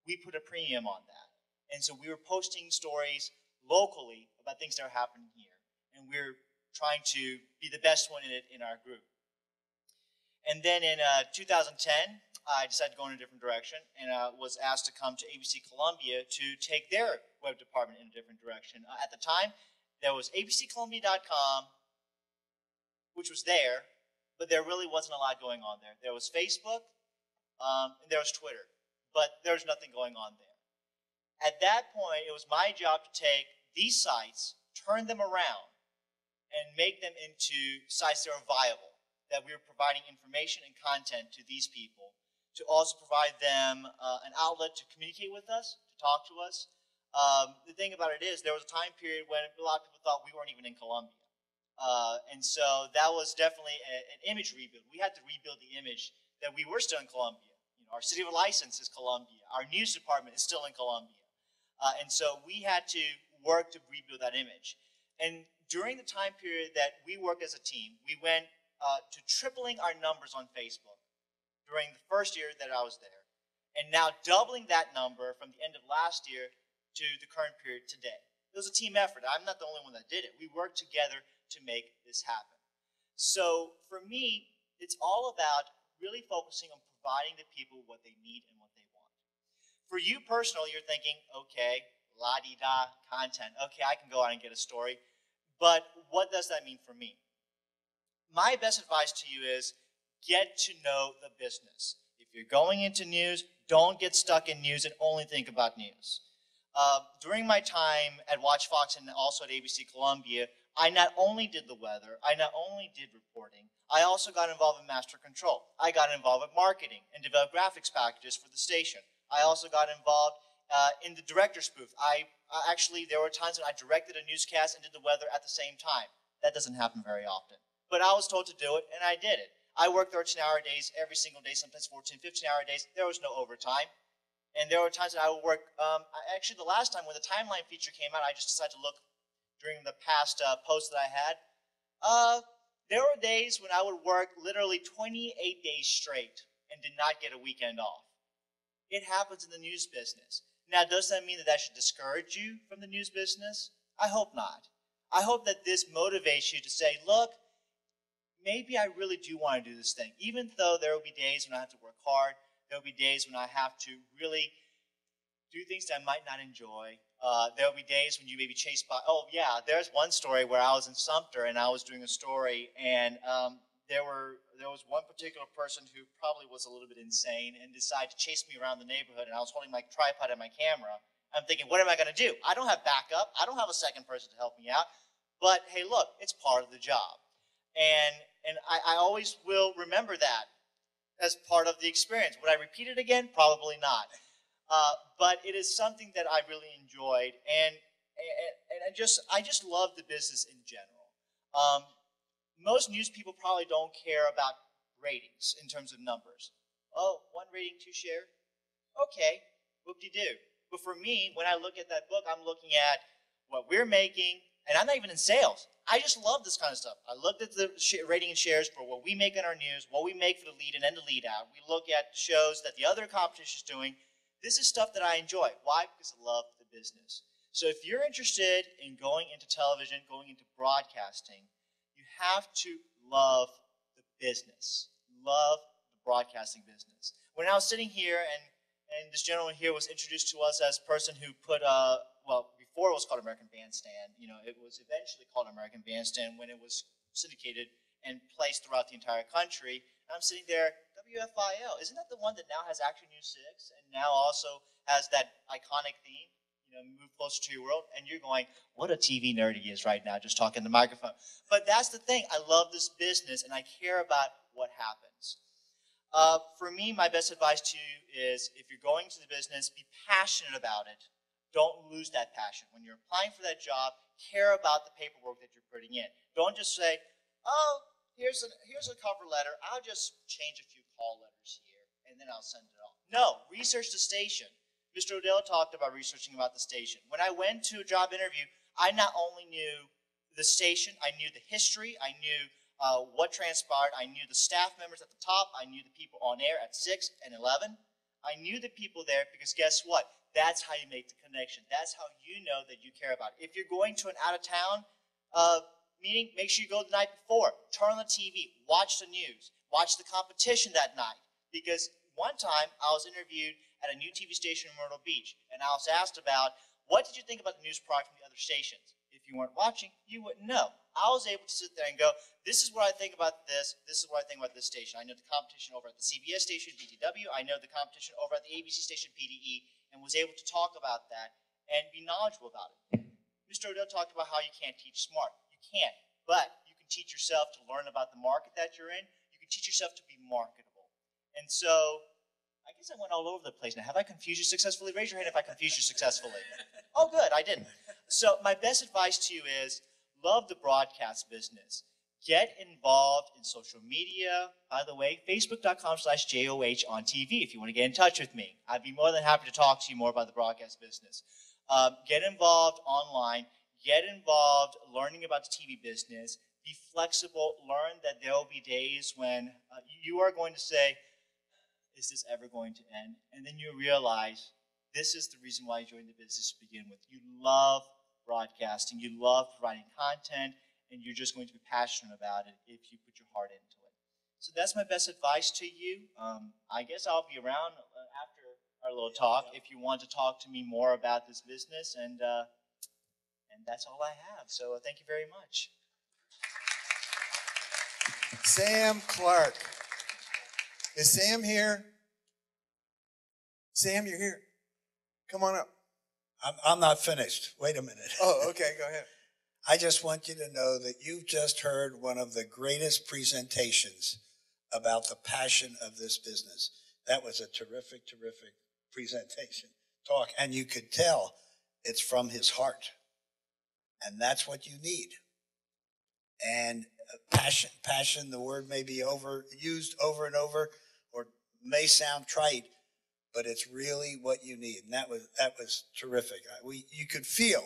we put a premium on that. And so we were posting stories locally about things that are happening here. And we're trying to be the best one in it in our group. And then in 2010, I decided to go in a different direction and was asked to come to ABC Columbia to take their web department in a different direction. At the time, there was abccolumbia.com, which was there, but there really wasn't a lot going on there. There was Facebook, and there was Twitter, but there was nothing going on there. At that point, it was my job to take these sites, turn them around, and make them into sites that are viable, that we were providing information and content to these people, to also provide them an outlet to communicate with us, to talk to us. The thing about it is, there was a time period when a lot of people thought we weren't even in Columbia. And so that was definitely an image rebuild. We had to rebuild the image that we were still in Columbia. You know, our city of license is Columbia. Our news department is still in Columbia. And so we had to work to rebuild that image. And during the time period that we worked as a team, we went to tripling our numbers on Facebook during the first year that I was there, and now doubling that number from the end of last year to the current period today. It was a team effort. I'm not the only one that did it. We worked together to make this happen. So for me, it's all about really focusing on providing the people what they need and what they want. For you personally, you're thinking, okay, la-di-da, content. Okay, I can go out and get a story. But what does that mean for me? My best advice to you is get to know the business. If you're going into news, don't get stuck in news and only think about news. During my time at Watch Fox and also at ABC Columbia, I not only did the weather, I not only did reporting, I also got involved in master control. I got involved with marketing and developed graphics packages for the station. I also got involved in the director's booth. Actually, there were times when I directed a newscast and did the weather at the same time. That doesn't happen very often. But I was told to do it, and I did it. I worked 13-hour days every single day, sometimes 14, 15-hour days. There was no overtime. And there were times that I would work, actually the last time when the timeline feature came out, I just decided to look during the past posts that I had. There were days when I would work literally 28 days straight and did not get a weekend off. It happens in the news business. Now, does that mean that that should discourage you from the news business? I hope not. I hope that this motivates you to say, look, maybe I really do want to do this thing. Even though there will be days when I have to work hard, there will be days when I have to really do things that I might not enjoy. There will be days when you may be chased by, oh yeah, there's one story where I was in Sumter and I was doing a story and there was one particular person who probably was a little bit insane and decided to chase me around the neighborhood, and I was holding my tripod and my camera. I'm thinking, what am I going to do? I don't have backup. I don't have a second person to help me out. But hey, look, it's part of the job. And I always will remember that as part of the experience. Would I repeat it again? Probably not. But it is something that I really enjoyed, and I just love the business in general. Most news people probably don't care about ratings in terms of numbers. Oh, 1 rating, 2 share? Okay, whoop-de-doo. But for me, when I look at that book, I'm looking at what we're making, and I'm not even in sales. I just love this kind of stuff. I looked at the rating and shares for what we make in our news, what we make for the lead in and the lead out. We look at shows that the other competition is doing. This is stuff that I enjoy. Why? Because I love the business. So if you're interested in going into television, going into broadcasting, you have to love the business, love the broadcasting business. When I was sitting here and this gentleman here was introduced to us as a person who put, well, before it was called American Bandstand, you know, it was eventually called American Bandstand when it was syndicated and placed throughout the entire country. And I'm sitting there, WFIL, isn't that the one that now has Action News 6 and now also has that iconic theme, Move Closer to Your World? And you're going, what a TV nerd he is right now, just talking to the microphone. But that's the thing. I love this business, and I care about what happens. For me, my best advice to you is if you're going to the business, be passionate about it. Don't lose that passion. When you're applying for that job, care about the paperwork that you're putting in. Don't just say, oh, here's a cover letter. I'll just change a few call letters here, and then I'll send it off. No, research the station. Mr. Odell talked about researching about the station. When I went to a job interview, I not only knew the station, I knew the history, I knew what transpired, I knew the staff members at the top, I knew the people on air at 6 and 11. I knew the people there because guess what? That's how you make the connection. That's how you know that you care about it. If you're going to an out-of-town meeting, make sure you go the night before. Turn on the TV, watch the news, watch the competition that night. Because one time I was interviewed at a new TV station in Myrtle Beach, and I was asked about, what did you think about the news product from the other stations? If you weren't watching, you wouldn't know. I was able to sit there and go, this is what I think about this is what I think about this station. I know the competition over at the CBS station, BTW, I know the competition over at the ABC station, PDE, and was able to talk about that and be knowledgeable about it. Mr. Odell talked about how you can't teach smart. You can't, but you can teach yourself to learn about the market that you're in. You can teach yourself to be marketable. And so, I guess I went all over the place now. Have I confused you successfully? Raise your hand if I confused you successfully. Oh, good, I didn't. So my best advice to you is love the broadcast business. Get involved in social media. By the way, facebook.com/JOH on TV if you want to get in touch with me. I'd be more than happy to talk to you more about the broadcast business. Get involved online. Get involved learning about the TV business. Be flexible. Learn that there will be days when you are going to say, is this ever going to end? And then you realize this is the reason why you joined the business to begin with. You love broadcasting, you love providing content, and you're just going to be passionate about it if you put your heart into it. So that's my best advice to you. I guess I'll be around after our little talk if you want to talk to me more about this business, and that's all I have. So thank you very much. Sam Clark. Is Sam here? Sam, you're here. Come on up. I'm not finished. Wait a minute. Oh, okay, go ahead. I just want you to know that you've just heard one of the greatest presentations about the passion of this business. That was a terrific, terrific presentation, talk, and you could tell it's from his heart. And that's what you need. And passion, the word may be used over and over, or may sound trite, but it's really what you need. And that was terrific. You could feel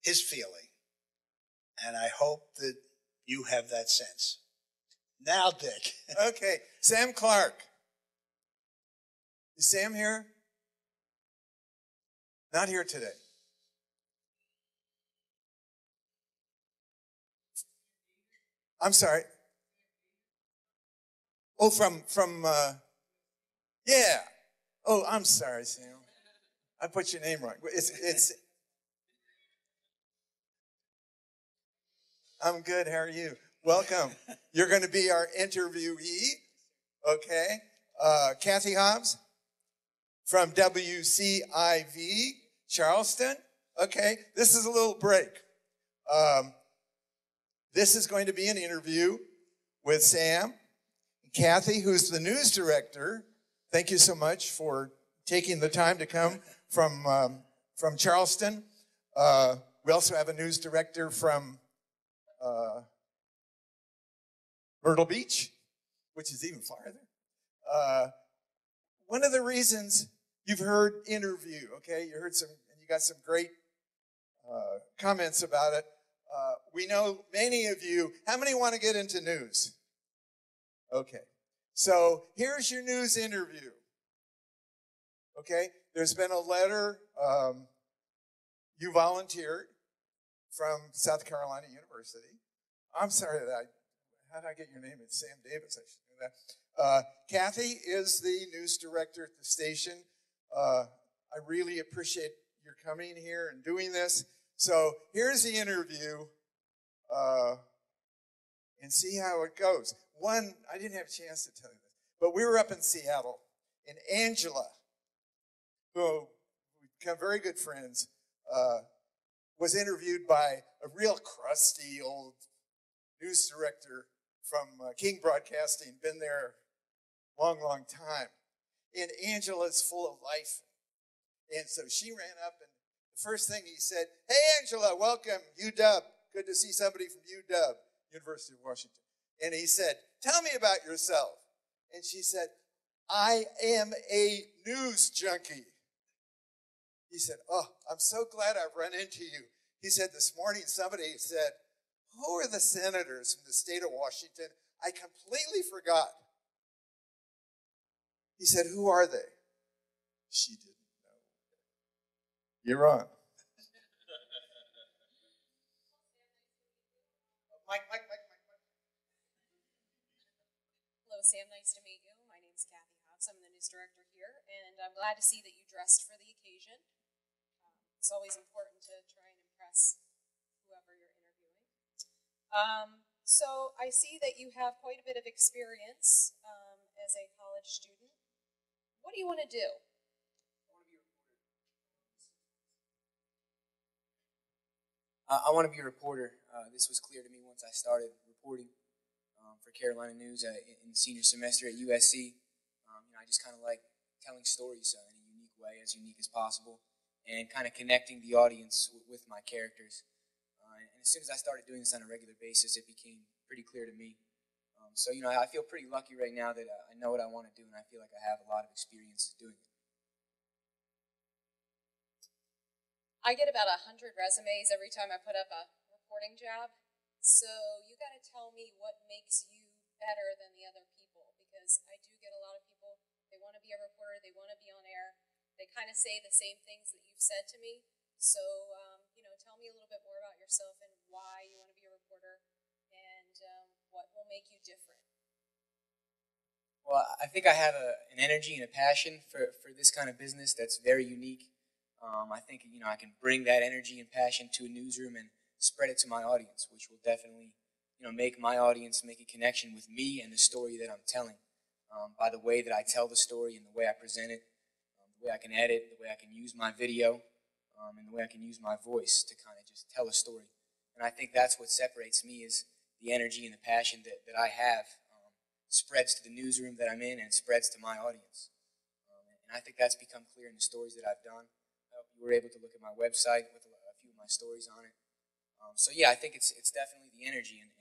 his feeling, and I hope that you have that sense. Now, Dick. Okay, Sam Clark. Is Sam here? Not here today. I'm sorry. Oh, yeah. Oh, I'm sorry, Sam. I put your name wrong. I'm good. How are you? Welcome. You're going to be our interviewee. Okay. Kathy Hobbs from WCIV Charleston. Okay. This is a little break. This is going to be an interview with Sam. Kathy, who's the news director. Thank you so much for taking the time to come from Charleston. We also have a news director from Myrtle Beach, which is even farther. One of the reasons you've heard interview, okay, you heard you got some great comments about it. We know many of you, how many want to get into news? Okay, so here's your news interview. Okay, there's been a letter you volunteered from South Carolina University. I'm sorry how did I get your name? It's Sam Davis, I should know that. Kathy is the news director at the station. I really appreciate your coming here and doing this. So here's the interview and see how it goes. One, I didn't have a chance to tell you this, but we were up in Seattle, and Angela, who we become very good friends, was interviewed by a real crusty old news director from King Broadcasting, been there a long, long time. And Angela's full of life. And so she ran up, and the first thing he said, "Hey, Angela, welcome, UW. Good to see somebody from UW, University of Washington." And he said, "Tell me about yourself." And she said, "I am a news junkie." He said, "Oh, I'm so glad I've run into you." He said, "This morning somebody said, 'Who are the senators from the state of Washington?' I completely forgot." He said, "Who are they?" She didn't know. You're on. Mike. Hello, Sam. Nice to meet you. My name's Kathy Hobbs. I'm the news director here, and I'm glad to see that you dressed for the occasion. It's always important to try and impress whoever you're interviewing. So I see that you have quite a bit of experience as a college student. What do you want to do? I want to be a reporter. This was clear to me once I started reporting for Carolina News in senior semester at USC. I just kind of like telling stories in a unique way, as unique as possible, and kind of connecting the audience with my characters. And as soon as I started doing this on a regular basis, it became pretty clear to me. So I feel pretty lucky right now that I know what I want to do, and I feel like I have a lot of experience doing it. I get about 100 resumes every time I put up a reporting job. So you got to tell me what makes you better than the other people, because I do get a lot of people, they want to be a reporter, they want to be on air. They kind of say the same things that you've said to me. So, tell me a little bit more about yourself and why you want to be a reporter and what will make you different. Well, I think I have an energy and a passion for this kind of business that's very unique. I think, I can bring that energy and passion to a newsroom and spread it to my audience, which will definitely, make my audience make a connection with me and the story that I'm telling by the way that I tell the story and the way I present it, the way I can edit, the way I can use my video, and the way I can use my voice to kind of just tell a story. And I think that's what separates me, is the energy and the passion that I have spreads to the newsroom that I'm in and spreads to my audience. And I think that's become clear in the stories that I've done. I hope you were able to look at my website with a few of my stories on it. So yeah, I think it's definitely the energy and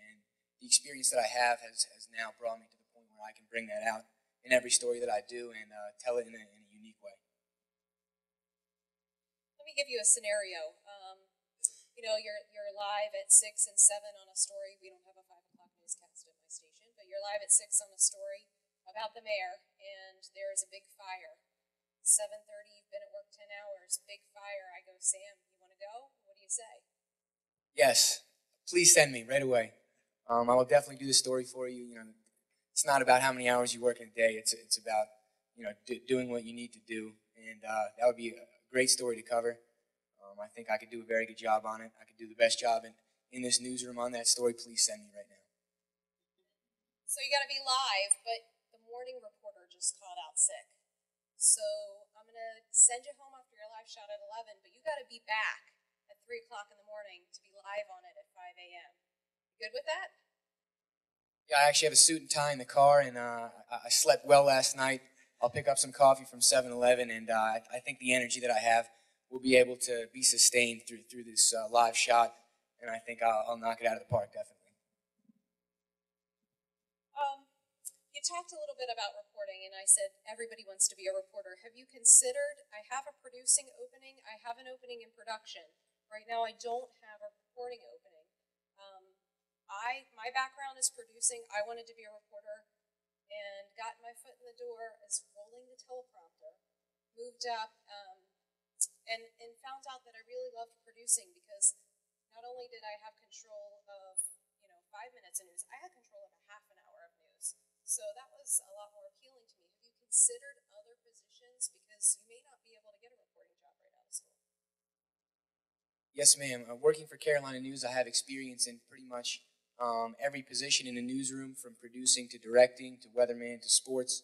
the experience that I have has now brought me to the point where I can bring that out in every story that I do and tell it in a unique way. Let me give you a scenario. You're live at 6 and 7 on a story. We don't have a 5 o'clock newscast at my station, but you're live at 6 on a story about the mayor, and there is a big fire. 7:30, you've been at work 10 hours, big fire. I go, "Sam, you want to go?" What do you say? Yes, please send me right away. I will definitely do the story for you. It's not about how many hours you work in a day. It's about doing what you need to do, and that would be a great story to cover. I think I could do a very good job on it. I could do the best job in this newsroom on that story. Please send me right now. So you got to be live, but the morning reporter just called out sick. So I'm going to send you home after your live shot at 11, but you got to be back at 3 o'clock in the morning to be live on it at 5 a.m. You good with that? Yeah, I actually have a suit and tie in the car, and I slept well last night. I'll pick up some coffee from 7-Eleven, and I think the energy that I have will be able to be sustained through this live shot, and I think I'll knock it out of the park, definitely. You talked a little bit about reporting, and I said everybody wants to be a reporter. Have you considered, I have a producing opening, I have an opening in production. Right now I don't have a reporting opening. My background is producing. I wanted to be a reporter and got my foot in the door as rolling the teleprompter, moved up, and found out that I really loved producing, because not only did I have control of 5 minutes of news, I had control of a half an hour of news. So that was a lot more appealing to me. Have you considered other positions, because you may not be able to get a reporting job right out of school? Yes, ma'am. Working for Carolina News, I have experience in pretty much every position in the newsroom, from producing to directing to weatherman to sports.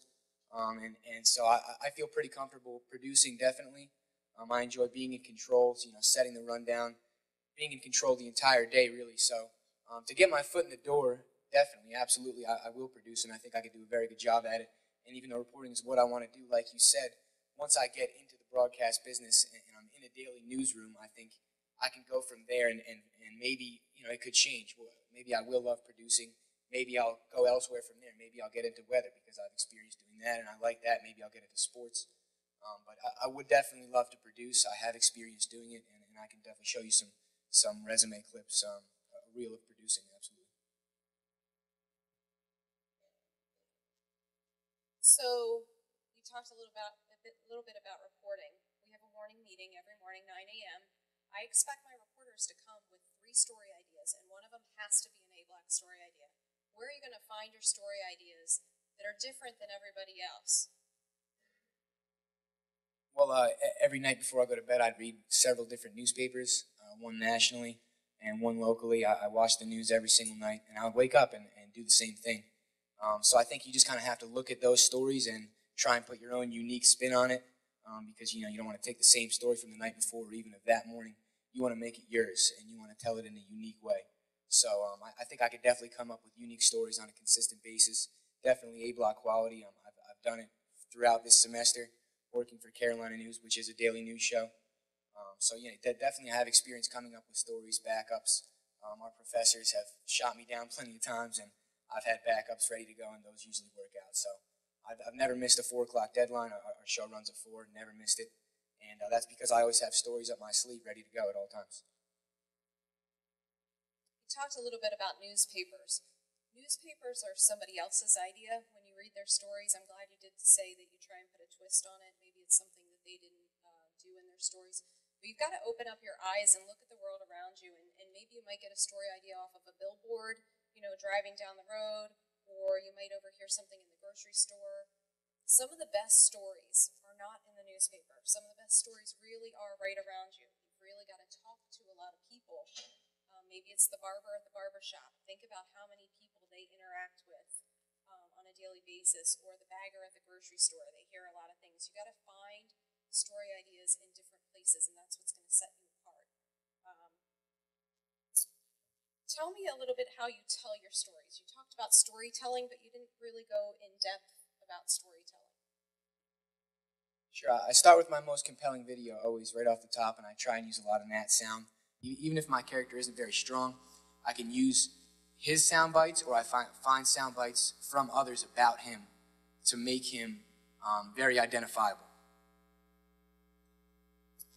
And so I feel pretty comfortable producing, definitely. I enjoy being in control, setting the rundown, being in control the entire day, really. So to get my foot in the door, definitely, absolutely, I will produce, and I think I could do a very good job at it. And even though reporting is what I want to do, like you said, once I get into the broadcast business and I'm in a daily newsroom, I think I can go from there, and maybe, it could change. Well, maybe I will love producing. Maybe I'll go elsewhere from there. Maybe I'll get into weather because I've experienced doing that and I like that. Maybe I'll get into sports. But I would definitely love to produce. I have experience doing it, and I can definitely show you some resume clips, a reel of producing, absolutely. So you talked a little bit about reporting. We have a morning meeting every morning, 9 a.m. I expect my reporters to come with 3 story ideas, and one of them has to be an A-block story idea. Where are you going to find your story ideas that are different than everybody else? Well, every night before I go to bed, I'd read several different newspapers, one nationally and one locally. I watch the news every single night, and I would wake up and do the same thing. So I think you just kind of have to look at those stories and try and put your own unique spin on it, because you don't want to take the same story from the night before or even of that morning. You want to make it yours, and you want to tell it in a unique way. So I think I could definitely come up with unique stories on a consistent basis. Definitely A-block quality. I've done it throughout this semester, working for Carolina News, which is a daily news show. So yeah, definitely I have experience coming up with stories, backups. Our professors have shot me down plenty of times, and I've had backups ready to go, and those usually work out. So I've never missed a 4 o'clock deadline. Our show runs at 4, never missed it. And that's because I always have stories up my sleeve ready to go at all times. You talked a little bit about newspapers. Newspapers are somebody else's idea when you read their stories. I'm glad you did say that you try and put a twist on it. Maybe it's something that they didn't do in their stories. But you've got to open up your eyes and look at the world around you, and maybe you might get a story idea off of a billboard, driving down the road, or you might overhear something in the grocery store. Some of the best stories are not in the newspaper. Some of the best stories really are right around you. You've really got to talk to a lot of people. Maybe it's the barber at the barber shop. Think about how many people they interact with on a daily basis, or the bagger at the grocery store. They hear a lot of things. You got to find story ideas in different places, and that's what's going to set you apart. Tell me a little bit how you tell your stories. You talked about storytelling, but you didn't really go in depth about storytelling. Sure, I start with my most compelling video always right off the top, and I try and use a lot of Nat sound. Even if my character isn't very strong, I can use his sound bites, or I find sound bites from others about him to make him very identifiable.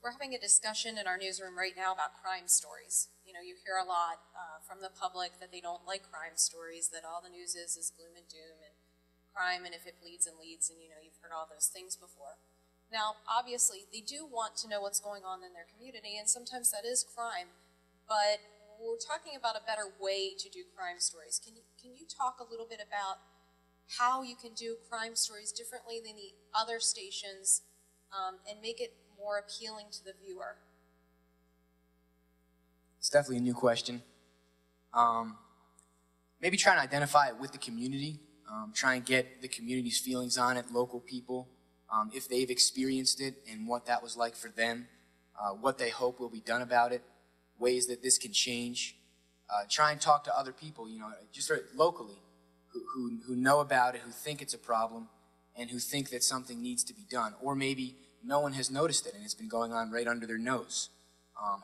We're having a discussion in our newsroom right now about crime stories. You hear a lot from the public that they don't like crime stories, that all the news is gloom and doom and crime, and if it bleeds and leads, and you've heard all those things before. Now, obviously, they do want to know what's going on in their community, and sometimes that is crime, but we're talking about a better way to do crime stories. Can you talk a little bit about how you can do crime stories differently than the other stations, and make it more appealing to the viewer? It's definitely a new question. Maybe try and identify it with the community. Try and get the community's feelings on it, local people, if they've experienced it and what that was like for them, what they hope will be done about it, ways that this can change. Try and talk to other people, just locally, who know about it, who think it's a problem, and who think that something needs to be done. Or maybe no one has noticed it and it's been going on right under their nose.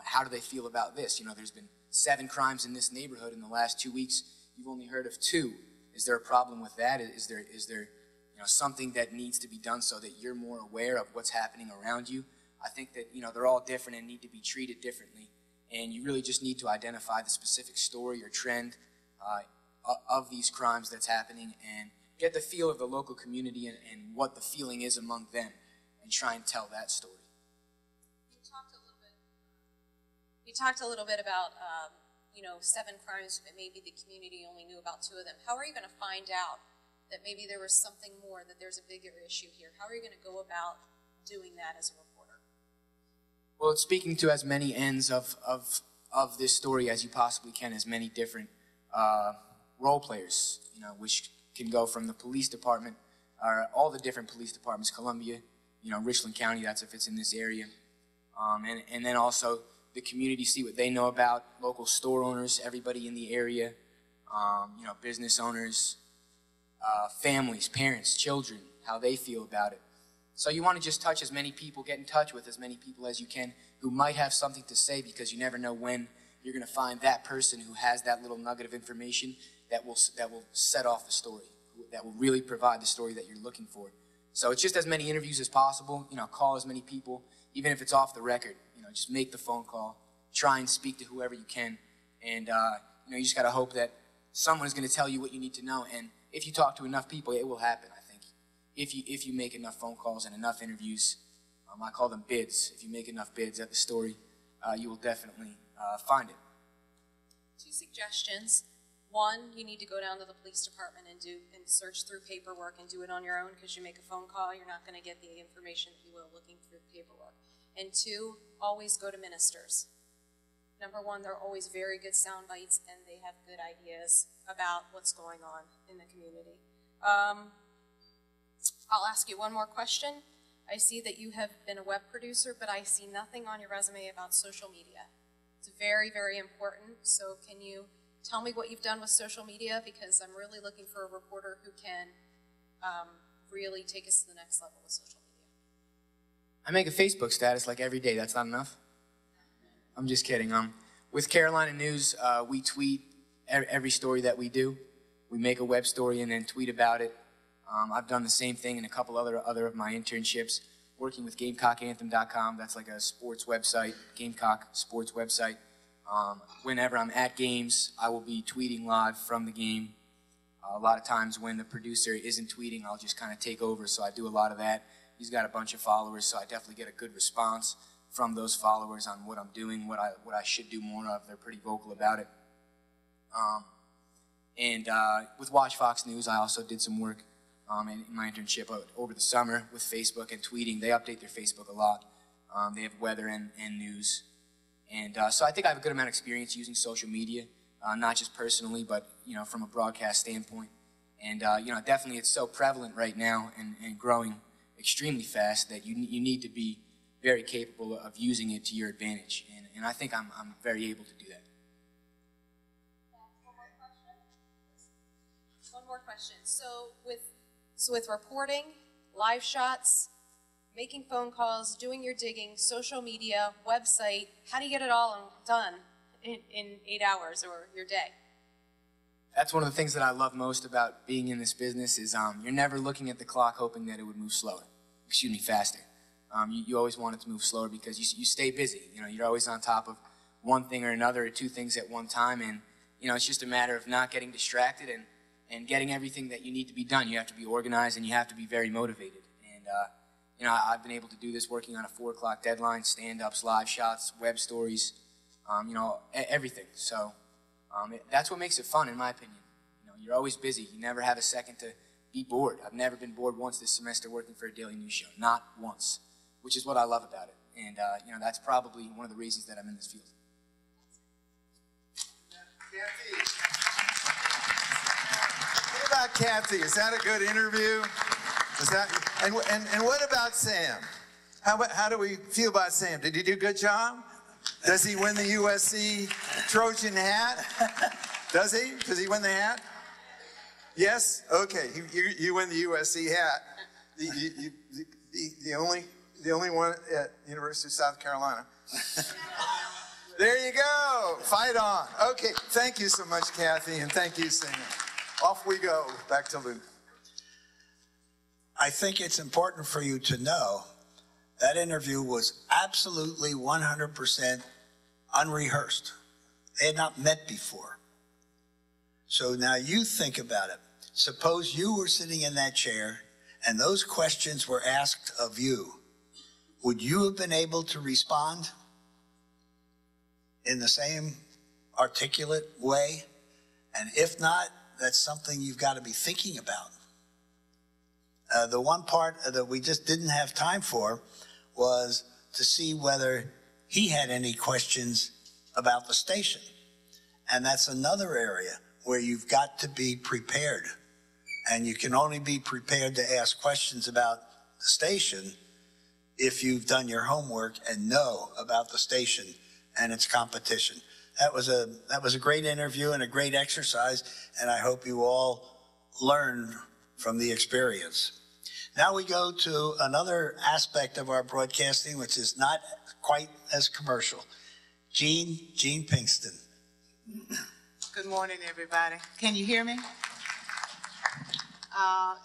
How do they feel about this? There's been 7 crimes in this neighborhood in the last 2 weeks. You've only heard of 2. Is there a problem with that? Is there something that needs to be done so that you're more aware of what's happening around you? I think that they're all different and need to be treated differently, and you really just need to identify the specific story or trend of these crimes that's happening, and get the feel of the local community and what the feeling is among them, and try and tell that story. You talked a little bit about 7 crimes, but maybe the community only knew about 2 of them. How are you going to find out that maybe there was something more, that there's a bigger issue here? How are you going to go about doing that as a reporter? Well, it's speaking to as many ends of this story as you possibly can, as many different role players, which can go from the police department, or all the different police departments, Columbia, Richland County, that's if it's in this area. And then also the community, see what they know about, local store owners, everybody in the area, business owners, families, parents, children, how they feel about it. So you want to just touch as many people, get in touch with as many people as you can who might have something to say, because you never know when you're going to find that person who has that little nugget of information that will set off the story, that will really provide the story that you're looking for. So it's just as many interviews as possible, call as many people, even if it's off the record, just make the phone call, try and speak to whoever you can, and you just got to hope that someone is going to tell you what you need to know, and if you talk to enough people, it will happen, I think. If you make enough phone calls and enough interviews, I call them bids. If you make enough bids at the story, you will definitely find it. 2 suggestions. One, you need to go down to the police department and search through paperwork and do it on your own, because you make a phone call, you're not going to get the information that you will looking through paperwork. And 2, always go to ministers. Number 1, they're always very good sound bites, and they have good ideas about what's going on in the community. I'll ask you one more question. I see that you have been a web producer, but I see nothing on your resume about social media. It's very, very important. So can you tell me what you've done with social media? Because I'm really looking for a reporter who can really take us to the next level with social media. I make a Facebook status like every day. That's not enough? I'm just kidding. With Carolina News, we tweet every story that we do. We make a web story and then tweet about it. I've done the same thing in a couple other of my internships, working with GamecockAnthem.com. That's like a sports website, Gamecock sports website. Whenever I'm at games, I will be tweeting live from the game. A lot of times when the producer isn't tweeting, I'll just kind of take over, so I do a lot of that. He's got a bunch of followers, so I definitely get a good response from those followers on what I'm doing, what I should do more of. They're pretty vocal about it. With Watch Fox News, I also did some work in my internship over the summer with Facebook and tweeting. They update their Facebook a lot. They have weather and news. And so I think I have a good amount of experience using social media, not just personally, but from a broadcast standpoint. And definitely it's so prevalent right now and growing extremely fast that you need to be very capable of using it to your advantage. And I think I'm very able to do that. One more question. So with reporting, live shots, making phone calls, doing your digging, social media, website, how do you get it all done in 8 hours or your day? That's one of the things that I love most about being in this business is you're never looking at the clock hoping that it would move faster. You always want it to move slower because you stay busy. You're always on top of one thing or another or 2 things at one time, and it's just a matter of not getting distracted and getting everything that you need to be done. You have to be organized and you have to be very motivated. And I've been able to do this working on a 4 o'clock deadline, stand-ups, live shots, web stories, everything. So that's what makes it fun, in my opinion. You're always busy. You never have a second to be bored. I've never been bored once this semester working for a daily news show, not once, which is what I love about it. And that's probably one of the reasons that I'm in this field. What about Kathy? Is that a good interview? And what about Sam? How do we feel about Sam? Did he do a good job? Does he win the USC Trojan hat? Does he? Does he win the hat? Yes? Okay, you win the USC hat. The only one at University of South Carolina. There you go. Fight on. Okay, thank you so much, Kathy, and thank you, Sam. Off we go. Back to Lou. I think it's important for you to know that interview was absolutely 100% unrehearsed. They had not met before. So now you think about it. Suppose you were sitting in that chair and those questions were asked of you. Would you have been able to respond in the same articulate way? And if not, that's something you've got to be thinking about. The one part that we just didn't have time for was to see whether he had any questions about the station. And that's another area where you've got to be prepared. And you can only be prepared to ask questions about the station if you've done your homework and know about the station and its competition. That was a great interview and a great exercise, and I hope you all learned from the experience. Now we go to another aspect of our broadcasting, which is not quite as commercial. Jean Pinkston. Good morning, everybody. Can you hear me?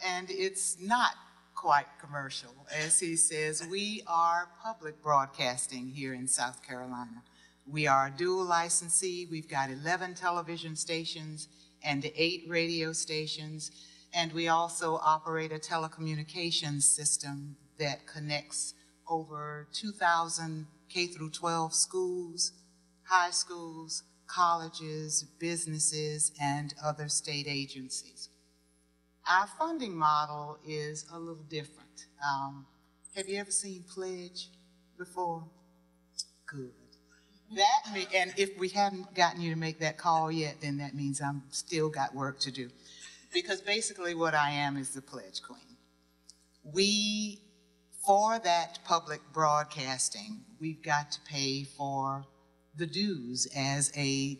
And it's not quite commercial. As he says, we are public broadcasting here in South Carolina. We are a dual licensee. We've got 11 television stations and 8 radio stations. And we also operate a telecommunications system that connects over 2,000 K through 12 schools, high schools, colleges, businesses, and other state agencies. Our funding model is a little different. Have you ever seen Pledge before? Good. And if we haven't gotten you to make that call yet, then that means I'm still got work to do. Because basically what I am is the Pledge Queen. For that public broadcasting, we've got to pay for the dues as a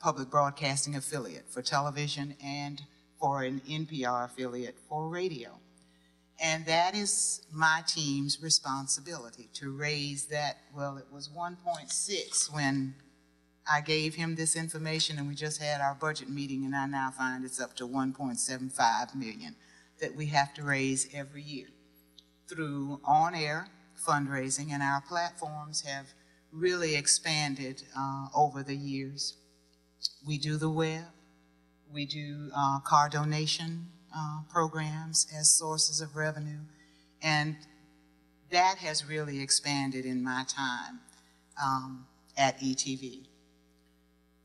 public broadcasting affiliate for television and for an NPR affiliate for radio. And that is my team's responsibility to raise that. Well, it was 1.6 when I gave him this information, and we just had our budget meeting, and I now find it's up to 1.75 million that we have to raise every year through on-air fundraising, and our platforms have really expanded over the years. We do the web, we do car donation programs as sources of revenue, and that has really expanded in my time at ETV.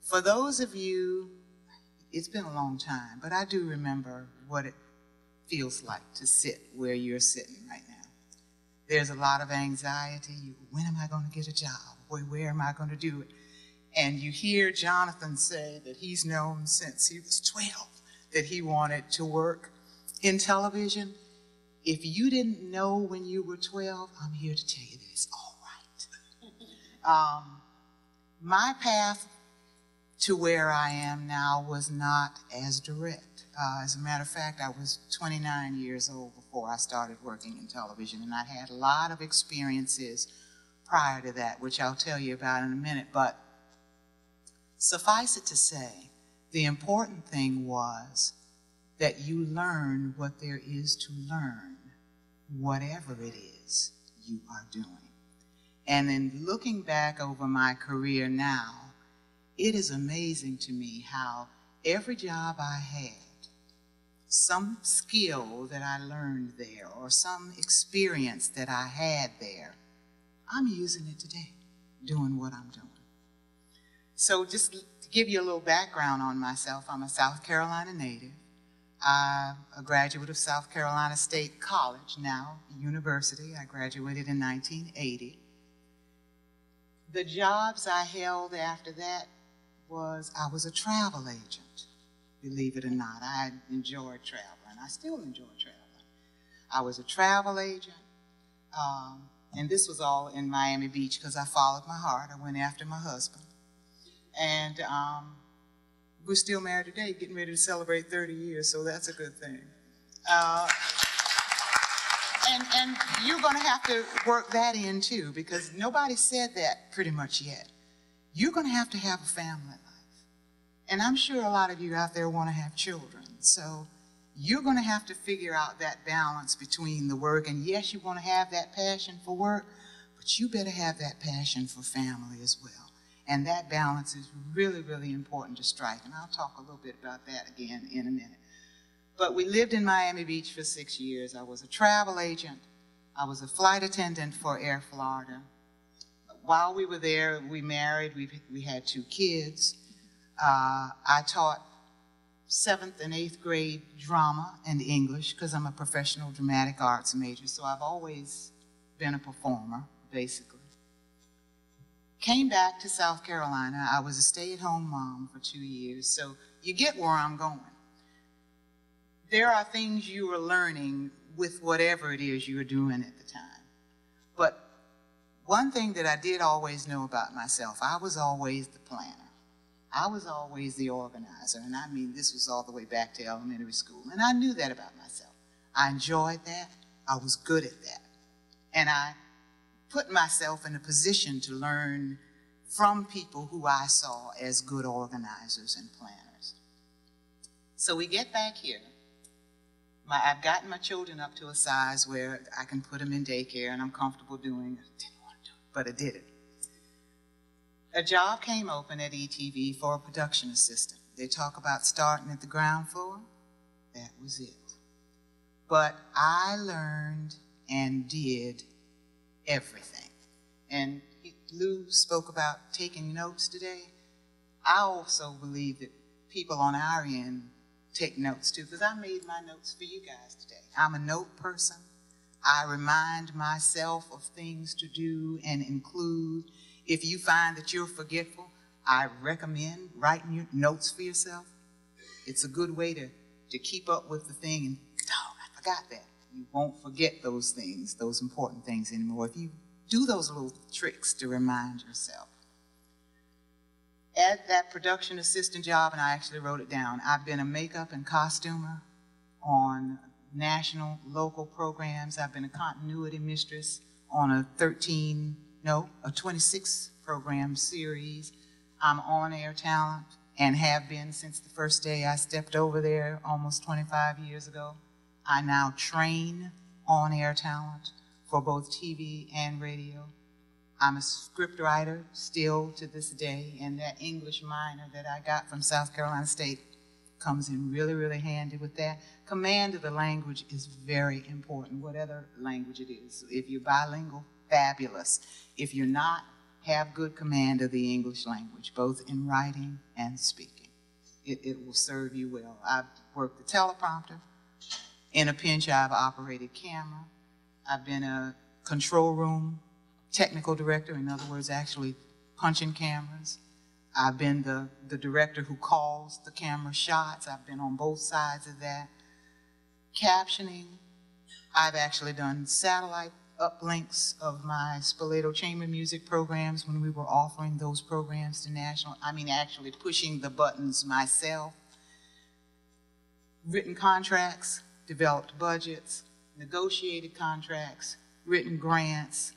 For those of you, it's been a long time, but I do remember what it feels like to sit where you're sitting right now. There's a lot of anxiety. When am I going to get a job? Where am I going to do it? And you hear Jonathan say that he's known since he was 12 that he wanted to work in television. If you didn't know when you were 12, I'm here to tell you that it's all right. My path to where I am now was not as direct. As a matter of fact, I was 29 years old before I started working in television, and I had a lot of experiences prior to that, which I'll tell you about in a minute. But suffice it to say, the important thing was that you learn what there is to learn, whatever it is you are doing. And in looking back over my career now, it is amazing to me how every job I had, some skill that I learned there or some experience that I had there, I'm using it today, doing what I'm doing. So just to give you a little background on myself, I'm a South Carolina native. I'm a graduate of South Carolina State College, now university. I graduated in 1980. The jobs I held after that I was a travel agent, believe it or not. I enjoyed traveling. I still enjoy traveling. I was a travel agent, and this was all in Miami Beach because I followed my heart. I went after my husband. And we're still married today, getting ready to celebrate 30 years, so that's a good thing. And you're going to have to work that in too, because nobody said that pretty much yet. You're going to have a family life. And I'm sure a lot of you out there want to have children. So you're going to have to figure out that balance between the work. And yes, you want to have that passion for work, but you better have that passion for family as well. And that balance is really, really important to strike. And I'll talk a little bit about that again in a minute. But we lived in Miami Beach for 6 years. I was a travel agent. I was a flight attendant for Air Florida. While we were there, we married. We had 2 kids. I taught 7th and 8th grade drama and English because I'm a professional dramatic arts major. So I've always been a performer, basically. Came back to South Carolina. I was a stay-at-home mom for 2 years. So you get where I'm going. There are things you are learning with whatever it is you are doing at the time. But one thing that I did always know about myself, I was always the planner. I was always the organizer, and I mean this was all the way back to elementary school, and I knew that about myself. I enjoyed that. I was good at that. And I put myself in a position to learn from people who I saw as good organizers and planners. So we get back here. I've gotten my children up to a size where I can put them in daycare, and I'm comfortable doing it. I didn't want to do it, but I did it. A job came open at ETV for a production assistant. They talk about starting at the ground floor. That was it. But I learned and did everything. And Lou spoke about taking notes today. I also believe that people on our end take notes too, because I made my notes for you guys today. I'm a note person. I remind myself of things to do and include. If you find that you're forgetful, I recommend writing your notes for yourself. It's a good way to keep up with the thing and, oh, I forgot that. You won't forget those things, those important things anymore, if you do those little tricks to remind yourself. At that production assistant job, and I actually wrote it down, I've been a makeup and costumer on national, local programs. I've been a continuity mistress on a 26 program series. I'm on-air talent and have been since the first day I stepped over there almost 25 years ago. I now train on-air talent for both TV and radio. I'm a script writer still to this day, and that English minor that I got from South Carolina State comes in really, really handy with that. Command of the language is very important, whatever language it is. If you're bilingual, fabulous. If you're not, have good command of the English language, both in writing and speaking. It will serve you well. I've worked the teleprompter. In a pinch, I've operated camera. I've been a control room technical director, in other words, actually punching cameras. I've been the director who calls the camera shots. I've been on both sides of that. Captioning, I've actually done satellite uplinks of my Spoleto Chamber Music programs when we were offering those programs to national, actually pushing the buttons myself. Written contracts, developed budgets, negotiated contracts, written grants,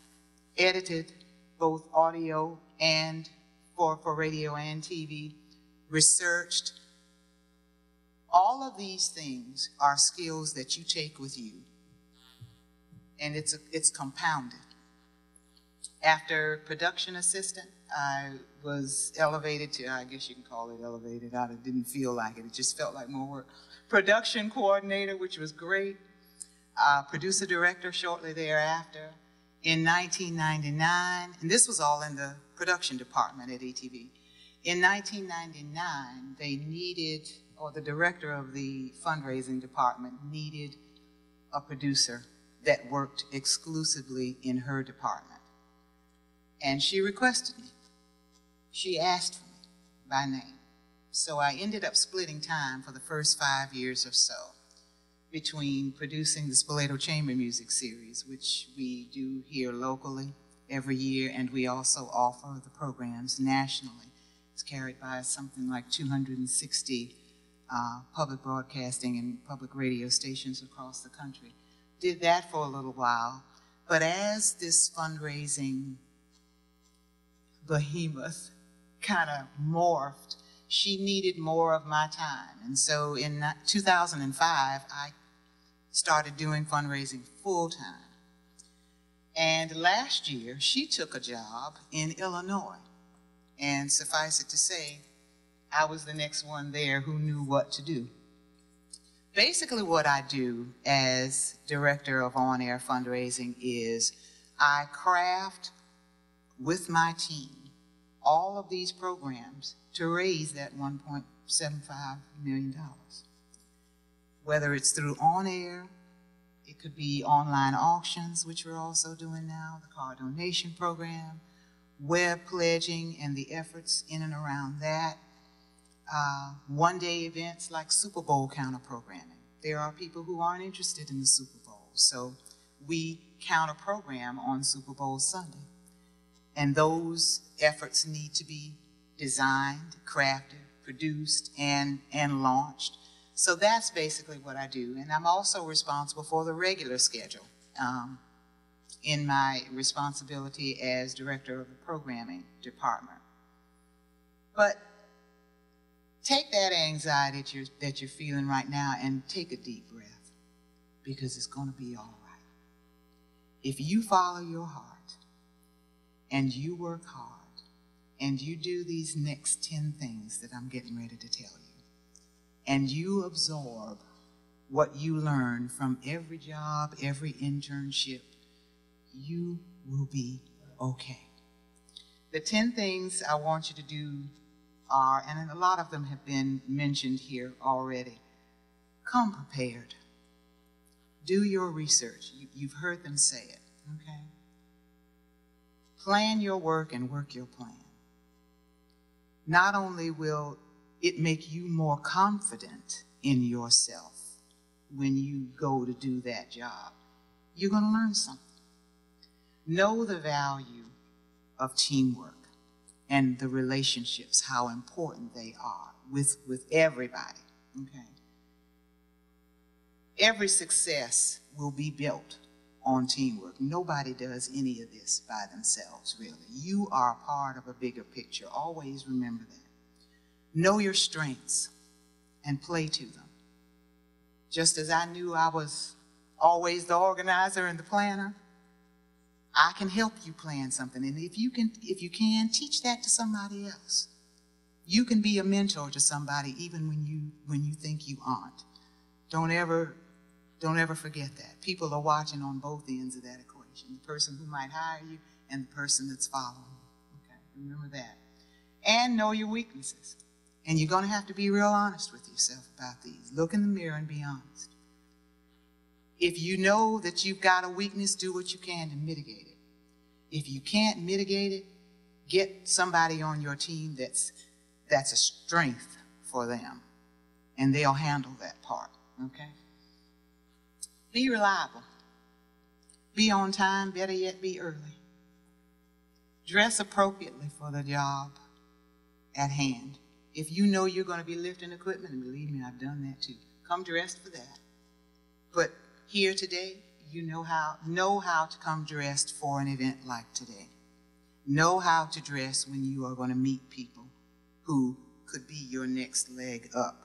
edited both audio and for radio and TV, researched. All of these things are skills that you take with you, and it's compounded. After production assistant, I was elevated to, I guess you can call it elevated. I didn't feel like it. It just felt like more work. Production coordinator, which was great. Producer director shortly thereafter. In 1999, and this was all in the production department at ATV. In 1999, they needed, or the director of the fundraising department needed a producer that worked exclusively in her department. And she requested me. She asked for me by name. So I ended up splitting time for the first 5 years or so between producing the Spoleto Chamber Music Series, which we do here locally every year, and we also offer the programs nationally. It's carried by something like 260 public broadcasting and public radio stations across the country. Did that for a little while, but as this fundraising behemoth kind of morphed, she needed more of my time. And so in 2005, I started doing fundraising full time. And last year, she took a job in Illinois. And suffice it to say, I was the next one there who knew what to do. Basically what I do as director of on-air fundraising is I craft with my team all of these programs to raise that $1.75 million. Whether it's through on-air, it could be online auctions, which we're also doing now, the car donation program, web pledging and the efforts in and around that, one-day events like Super Bowl counter programming. There are people who aren't interested in the Super Bowl, so we counter program on Super Bowl Sunday. And those efforts need to be designed, crafted, produced, and launched. So that's basically what I do. And I'm also responsible for the regular schedule in my responsibility as director of the programming department. But take that anxiety that you're feeling right now and take a deep breath, because it's going to be all right. If you follow your heart and you work hard and you do these next 10 things that I'm getting ready to tell you, and you absorb what you learn from every job, every internship, you will be okay. The 10 things I want you to do are, and a lot of them have been mentioned here already. Come prepared. Do your research. You've heard them say it, okay? Plan your work and work your plan. Not only will it make you more confident in yourself when you go to do that job, you're going to learn something. Know the value of teamwork and the relationships, how important they are with everybody, okay? Every success will be built on teamwork. Nobody does any of this by themselves, really. You are a part of a bigger picture. Always remember that. Know your strengths and play to them. Just as I knew I was always the organizer and the planner, I can help you plan something. And if you can, teach that to somebody else. You can be a mentor to somebody even when you think you aren't. Don't ever forget that. People are watching on both ends of that equation. The person who might hire you and the person that's following you. Okay, remember that. And know your weaknesses. And you're going to have to be real honest with yourself about these. Look in the mirror and be honest. If you know that you've got a weakness, do what you can to mitigate it. If you can't mitigate it, get somebody on your team that's a strength for them, and they'll handle that part, okay? Be reliable. Be on time, better yet, be early. Dress appropriately for the job at hand. If you know you're going to be lifting equipment, and believe me, I've done that too, come dressed for that. But here today, you know how to come dressed for an event like today. Know how to dress when you are going to meet people who could be your next leg up.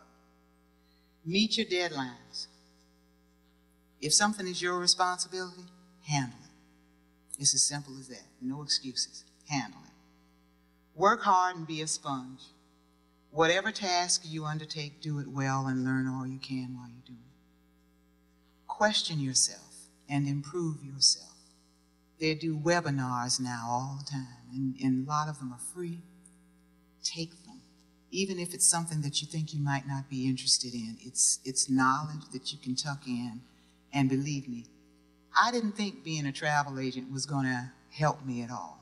Meet your deadlines. If something is your responsibility, handle it. It's as simple as that. No excuses. Handle it. Work hard and be a sponge. Whatever task you undertake, do it well and learn all you can while you do it. Question yourself and improve yourself. They do webinars now all the time, and a lot of them are free. Take them. Even if it's something that you think you might not be interested in, it's knowledge that you can tuck in. And believe me, I didn't think being a travel agent was going to help me at all.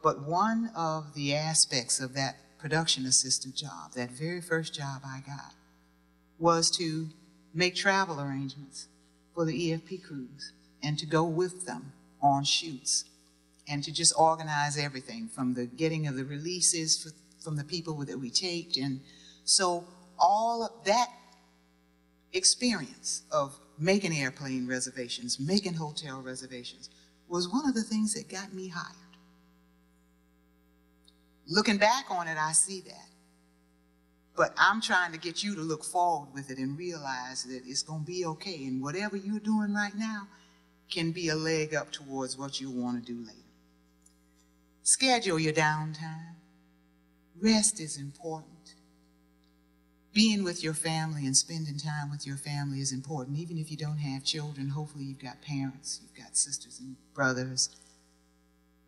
But one of the aspects of that production assistant job, that very first job I got, was to make travel arrangements for the EFP crews and to go with them on shoots and to just organize everything from the getting of the releases from the people that we taped. And so all of that experience of making airplane reservations, making hotel reservations, was one of the things that got me hired. Looking back on it, I see that. But I'm trying to get you to look forward with it and realize that it's going to be okay. And whatever you're doing right now can be a leg up towards what you want to do later. Schedule your downtime. Rest is important. Being with your family and spending time with your family is important. Even if you don't have children, hopefully you've got parents, you've got sisters and brothers.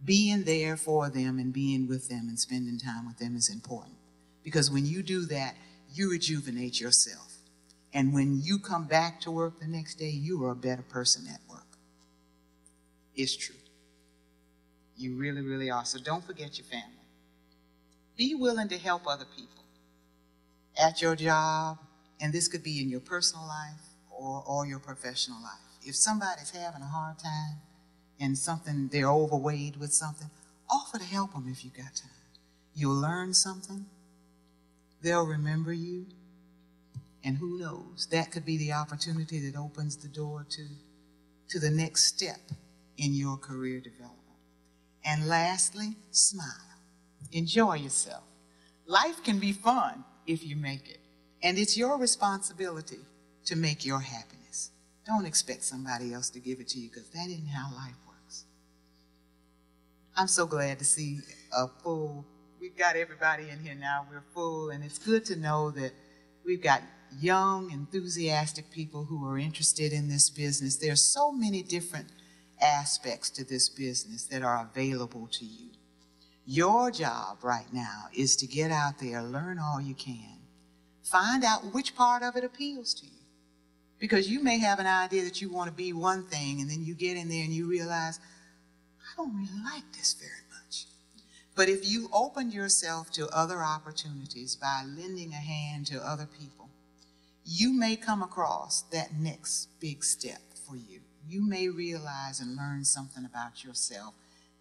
Being there for them and being with them and spending time with them is important. Because when you do that, you rejuvenate yourself. And when you come back to work the next day, you are a better person at work. It's true. You really, really are. So don't forget your family. Be willing to help other people. at your job, and this could be in your personal life or your professional life. If somebody's having a hard time and something, they're overweight with something, offer to help them if you got time. You'll learn something. They'll remember you. And who knows, that could be the opportunity that opens the door to the next step in your career development. And lastly, smile. Enjoy yourself. Life can be fun if you make it. And it's your responsibility to make your happiness. Don't expect somebody else to give it to you, because that isn't how life works. I'm so glad to see a full, we've got everybody in here now, we're full, and it's good to know that we've got young, enthusiastic people who are interested in this business. There's so many different aspects to this business that are available to you. Your job right now is to get out there, learn all you can, find out which part of it appeals to you. Because you may have an idea that you want to be one thing, and then you get in there and you realize, I don't really like this very much. But if you opened yourself to other opportunities by lending a hand to other people, you may come across that next big step for you. You may realize and learn something about yourself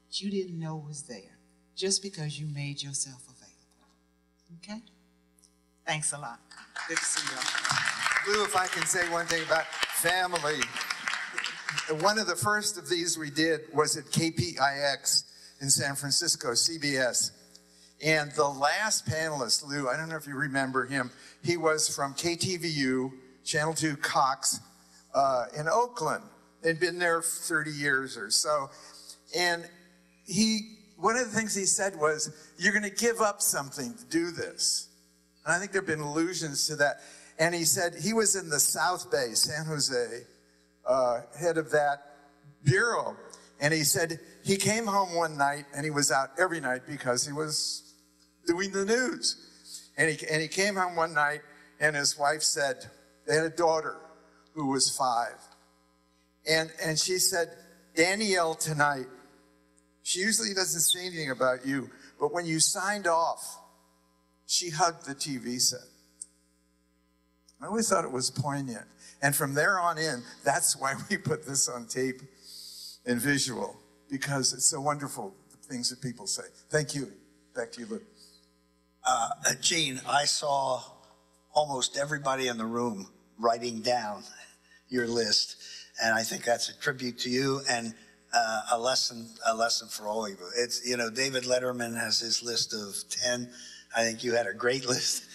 that you didn't know was there, just because you made yourself available. Okay? Thanks a lot. Good to see you all. Lou, if I can say one thing about family. One of the first of these we did was at KPIX in San Francisco, CBS. And the last panelist, Lou, I don't know if you remember him, he was from KTVU, Channel 2 Cox, in Oakland. They'd been there 30 years or so. And one of the things he said was, you're going to give up something to do this. And I think there have been allusions to that. And he said he was in the South Bay, San Jose, head of that bureau. And he said he came home one night, and he was out every night because he was doing the news. And he came home one night, and his wife said, they had a daughter who was 5. And she said, Danielle tonight, she usually doesn't say anything about you, but when you signed off, she hugged the TV set. I always thought it was poignant. And from there on in, that's why we put this on tape and visual, because it's so wonderful, the things that people say. Thank you. Back to you, Lou. Gene, I saw almost everybody in the room writing down your list, and I think that's a tribute to you and a lesson for all of you. It's, you know, David Letterman has his list of 10. I think you had a great list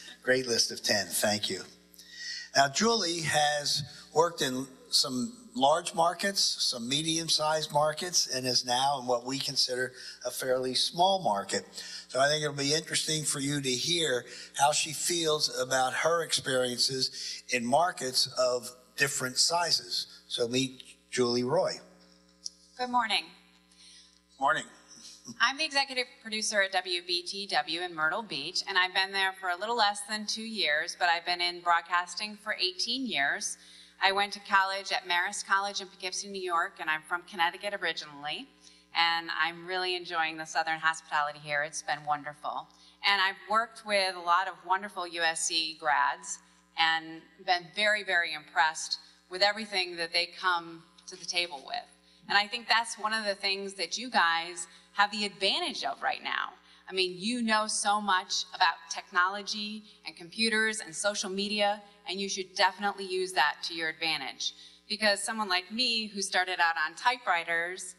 of 10. Thank you. Now, Julie has worked in some large markets, some medium-sized markets, and is now in what we consider a fairly small market. So I think it'll be interesting for you to hear how she feels about her experiences in markets of different sizes. So meet Julie Roy. Good morning. Morning. I'm the executive producer at WBTW in Myrtle Beach, and I've been there for a little less than 2 years, but I've been in broadcasting for 18 years. I went to college at Marist College in Poughkeepsie, New York, and I'm from Connecticut originally, and I'm really enjoying the Southern hospitality here. It's been wonderful. And I've worked with a lot of wonderful USC grads and been very, very impressed with everything that they come to the table with. And I think that's one of the things that you guys have the advantage of right now. I mean, you know so much about technology and computers and social media, and you should definitely use that to your advantage. Because someone like me, who started out on typewriters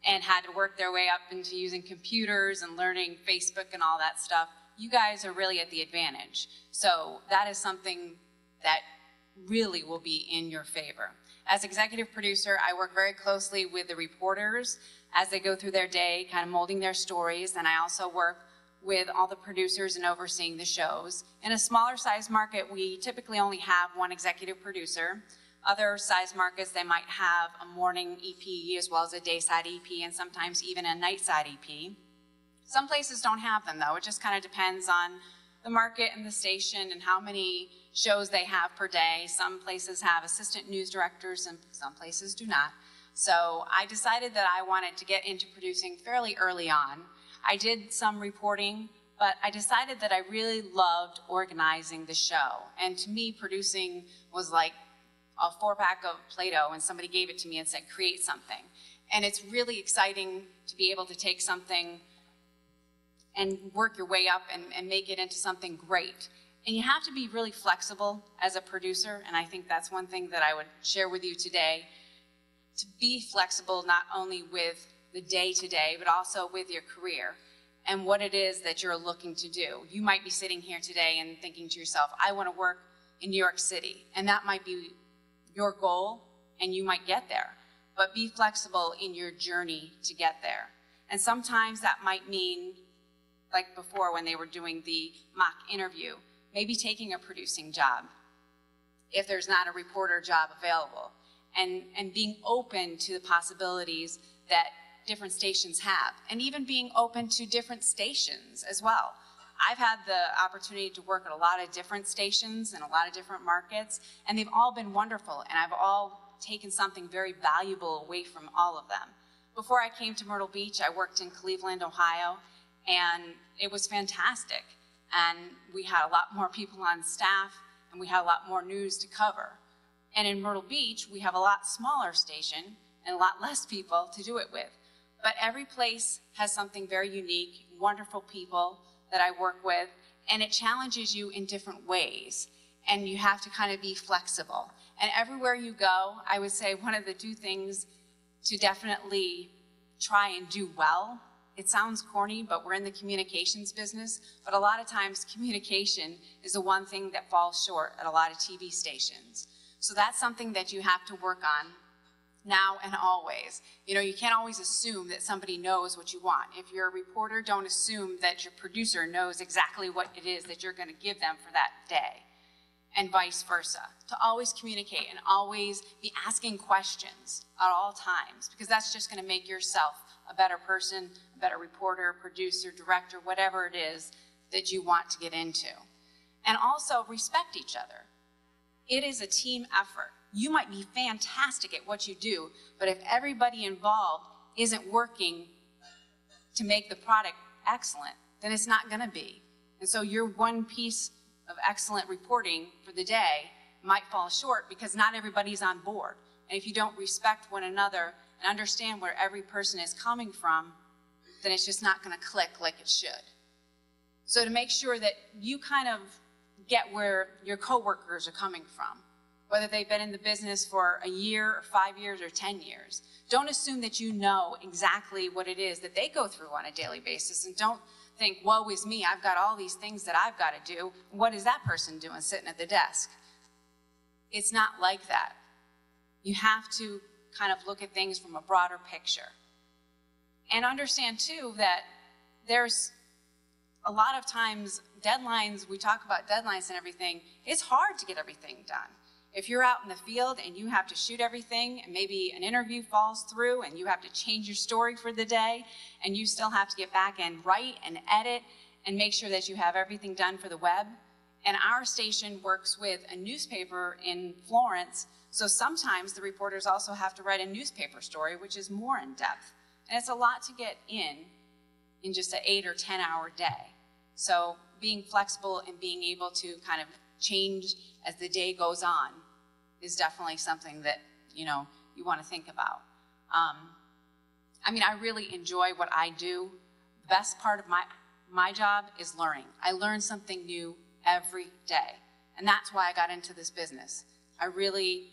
and had to work their way up into using computers and learning Facebook and all that stuff, you guys are really at the advantage. So that is something that really will be in your favor. As executive producer, I work very closely with the reporters as they go through their day, kind of molding their stories, and I also work with all the producers and overseeing the shows. In a smaller size market, we typically only have one executive producer. Other size markets, they might have a morning EP as well as a dayside EP, and sometimes even a nightside EP. Some places don't have them, though. It just kind of depends on the market and the station and how many shows they have per day. Some places have assistant news directors and some places do not. So I decided that I wanted to get into producing fairly early on. I did some reporting but I decided that I really loved organizing the show. And to me, producing was like a 4-pack of Play-Doh and somebody gave it to me and said, create something. And it's really exciting to be able to take something and work your way up and make it into something great. And you have to be really flexible as a producer, and I think that's one thing that I would share with you today, to be flexible not only with the day-to-day, but also with your career and what it is that you're looking to do. You might be sitting here today and thinking to yourself, I want to work in New York City, and that might be your goal, and you might get there. But be flexible in your journey to get there. And sometimes that might mean, like before when they were doing the mock interview, maybe taking a producing job if there's not a reporter job available, and being open to the possibilities that different stations have, and even being open to different stations as well. I've had the opportunity to work at a lot of different stations and a lot of different markets, and they've all been wonderful, and I've all taken something very valuable away from all of them. Before I came to Myrtle Beach, I worked in Cleveland, Ohio, and it was fantastic. And we had a lot more people on staff, and we had a lot more news to cover. And in Myrtle Beach, we have a lot smaller station and a lot less people to do it with. But every place has something very unique, wonderful people that I work with, and it challenges you in different ways. And you have to kind of be flexible. And everywhere you go, I would say one of the 2 things to definitely try and do well. It sounds corny, but we're in the communications business, but a lot of times communication is the one thing that falls short at a lot of TV stations. So that's something that you have to work on now and always. You know, you can't always assume that somebody knows what you want. If you're a reporter, don't assume that your producer knows exactly what it is that you're going to give them for that day, and vice versa. To always communicate and always be asking questions at all times, because that's just going to make yourself a better person, a better reporter, producer, director, whatever it is that you want to get into. And also respect each other. It is a team effort. You might be fantastic at what you do, but if everybody involved isn't working to make the product excellent, then it's not going to be. And so your one piece of excellent reporting for the day might fall short because not everybody's on board. And if you don't respect one another and understand where every person is coming from, then it's just not going to click like it should. So to make sure that you kind of get where your coworkers are coming from, whether they've been in the business for a year or 5 years or 10 years, don't assume that you know exactly what it is that they go through on a daily basis, and don't think, woe is me, I've got all these things that I've got to do. What is that person doing sitting at the desk? It's not like that. You have to kind of look at things from a broader picture. And understand too that there's a lot of times deadlines, we talk about deadlines and everything, it's hard to get everything done. If you're out in the field and you have to shoot everything and maybe an interview falls through and you have to change your story for the day and you still have to get back and write and edit and make sure that you have everything done for the web. And our station works with a newspaper in Florence, so sometimes the reporters also have to write a newspaper story, which is more in depth. And it's a lot to get in just an 8 or 10 hour day. So being flexible and being able to kind of change as the day goes on is definitely something that, you know, you want to think about. I mean, I really enjoy what I do. The best part of my job is learning. I learn something new every day. And that's why I got into this business. I really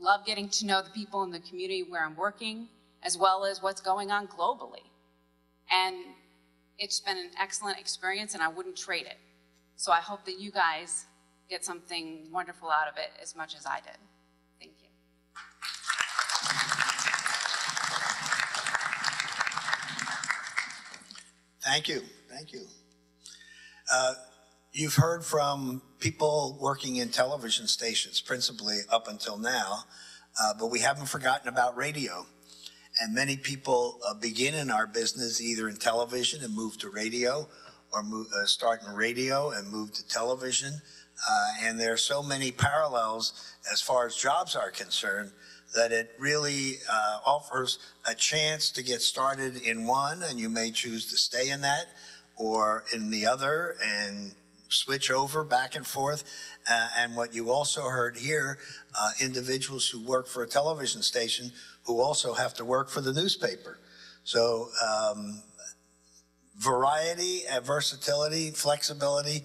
love getting to know the people in the community where I'm working, as well as what's going on globally. And it's been an excellent experience, and I wouldn't trade it. So I hope that you guys get something wonderful out of it as much as I did. Thank you. Thank you. Thank you. You've heard from people working in television stations, principally up until now, but we haven't forgotten about radio. And many people begin in our business either in television and move to radio, or start in radio and move to television. And there are so many parallels as far as jobs are concerned that it really offers a chance to get started in one, and you may choose to stay in that, or in the other and switch over back and forth. And what you also heard here, individuals who work for a television station who also have to work for the newspaper. So variety, versatility, flexibility,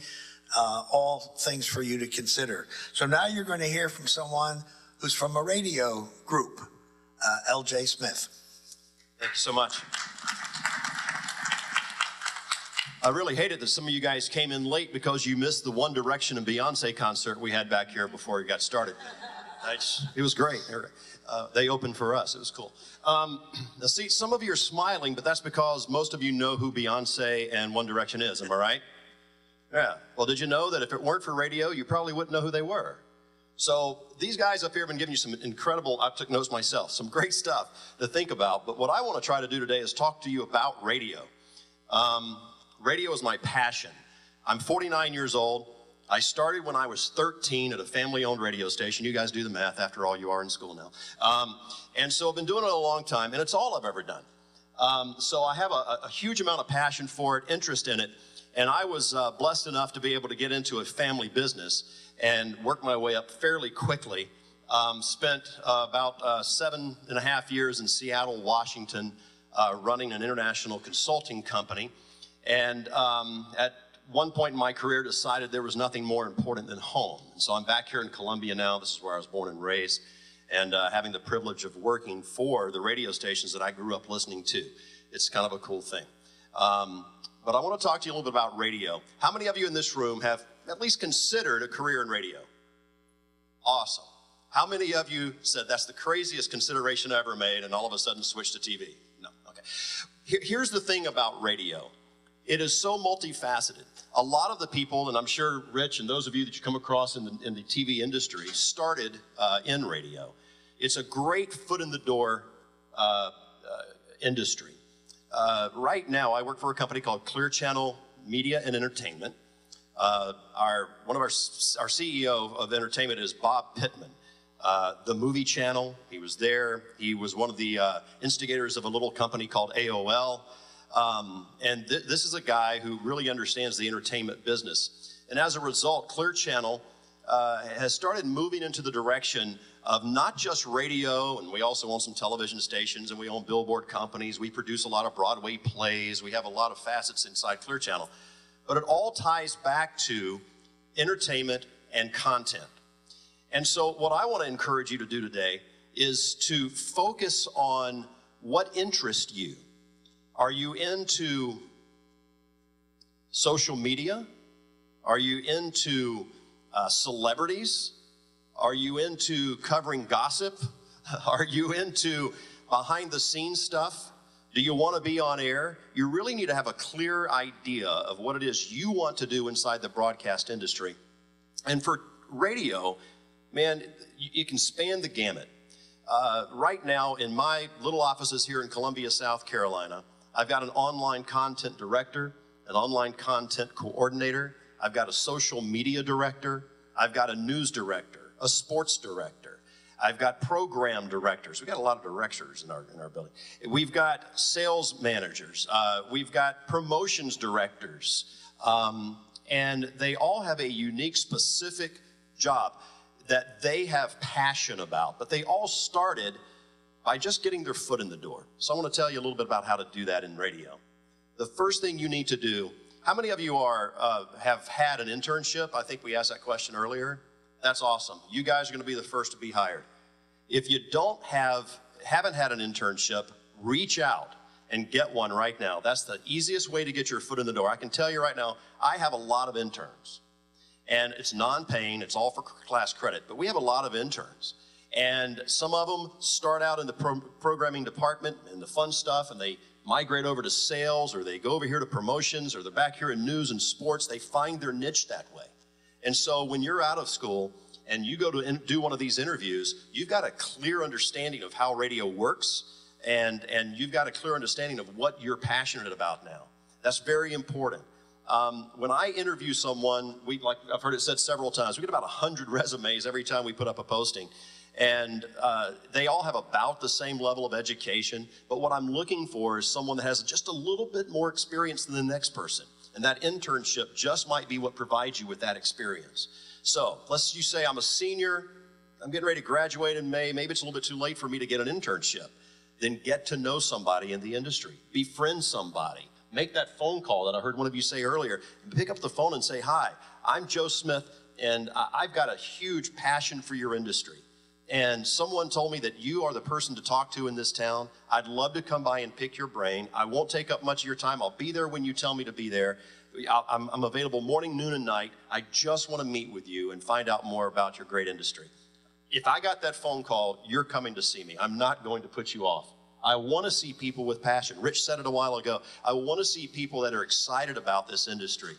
all things for you to consider. So now you're going to hear from someone who's from a radio group, L.J. Smith. Thank you so much. I really hated that some of you guys came in late because you missed the One Direction and Beyonce concert we had back here before we got started. It was great. They opened for us. It was cool. Now, see, some of you are smiling, but that's because most of you know who Beyonce and One Direction is. Am I right? Yeah. Well, did you know that if it weren't for radio, you probably wouldn't know who they were? So these guys up here have been giving you some incredible, I took notes myself, some great stuff to think about. But what I want to try to do today is talk to you about radio. Radio is my passion. I'm 49 years old. I started when I was 13 at a family-owned radio station. You guys do the math. After all, you are in school now. And so I've been doing it a long time, and it's all I've ever done. So I have a huge amount of passion for it, interest in it, and I was blessed enough to be able to get into a family business and work my way up fairly quickly. Spent about 7.5 years in Seattle, Washington, running an international consulting company. And at one point in my career decided there was nothing more important than home. And so I'm back here in Columbia now. This is where I was born and raised, and having the privilege of working for the radio stations that I grew up listening to. It's kind of a cool thing. But I want to talk to you a little bit about radio. How many of you in this room have at least considered a career in radio? Awesome. How many of you said that's the craziest consideration I ever made and all of a sudden switched to TV? No, okay. Here's the thing about radio. It is so multifaceted. A lot of the people, and I'm sure Rich and those of you that you come across in the TV industry, started in radio. It's a great foot in the door industry. Right now, I work for a company called Clear Channel Media and Entertainment. One of our CEO of entertainment is Bob Pittman. The movie channel, he was there. He was one of the instigators of a little company called AOL. And this is a guy who really understands the entertainment business. And as a result, Clear Channel has started moving into the direction of not just radio, and we also own some television stations, and we own billboard companies. We produce a lot of Broadway plays. We have a lot of facets inside Clear Channel. But it all ties back to entertainment and content. And so what I want to encourage you to do today is to focus on what interests you. Are you into social media? Are you into celebrities? Are you into covering gossip? Are you into behind the scenes stuff? Do you want to be on air? You really need to have a clear idea of what it is you want to do inside the broadcast industry. And for radio, man, you can span the gamut. Right now in my little offices here in Columbia, South Carolina, I've got an online content director, an online content coordinator. I've got a social media director. I've got a news director, a sports director. I've got program directors. We've got a lot of directors in our building. We've got sales managers. We've got promotions directors. And they all have a unique, specific job that they have passion about. But they all started by just getting their foot in the door. So I want to tell you a little bit about how to do that in radio. The first thing you need to do, how many of you have had an internship? I think we asked that question earlier. That's awesome. You guys are going to be the first to be hired. If you haven't had an internship, reach out and get one right now. That's the easiest way to get your foot in the door. I can tell you right now, I have a lot of interns. And it's non-paying, it's all for class credit, but we have a lot of interns. And some of them start out in the programming department and the fun stuff, and they migrate over to sales, or they go over here to promotions, or they're back here in news and sports. They find their niche that way. And so when you're out of school and you go to do one of these interviews, you've got a clear understanding of how radio works, and you've got a clear understanding of what you're passionate about now. That's very important. When I interview someone, I've heard it said several times, we get about 100 resumes every time we put up a posting. And they all have about the same level of education. But what I'm looking for is someone that has just a little bit more experience than the next person. And that internship just might be what provides you with that experience. So let's you say I'm a senior, I'm getting ready to graduate in May, maybe it's a little bit too late for me to get an internship. Then get to know somebody in the industry, befriend somebody, make that phone call that I heard one of you say earlier, pick up the phone and say, hi, I'm Joe Smith, and I've got a huge passion for your industry. And someone told me that you are the person to talk to in this town. I'd love to come by and pick your brain. I won't take up much of your time. I'll be there when you tell me to be there. I'm available morning, noon, and night. I just want to meet with you and find out more about your great industry. If I got that phone call, you're coming to see me. I'm not going to put you off. I want to see people with passion. Rich said it a while ago. I want to see people that are excited about this industry.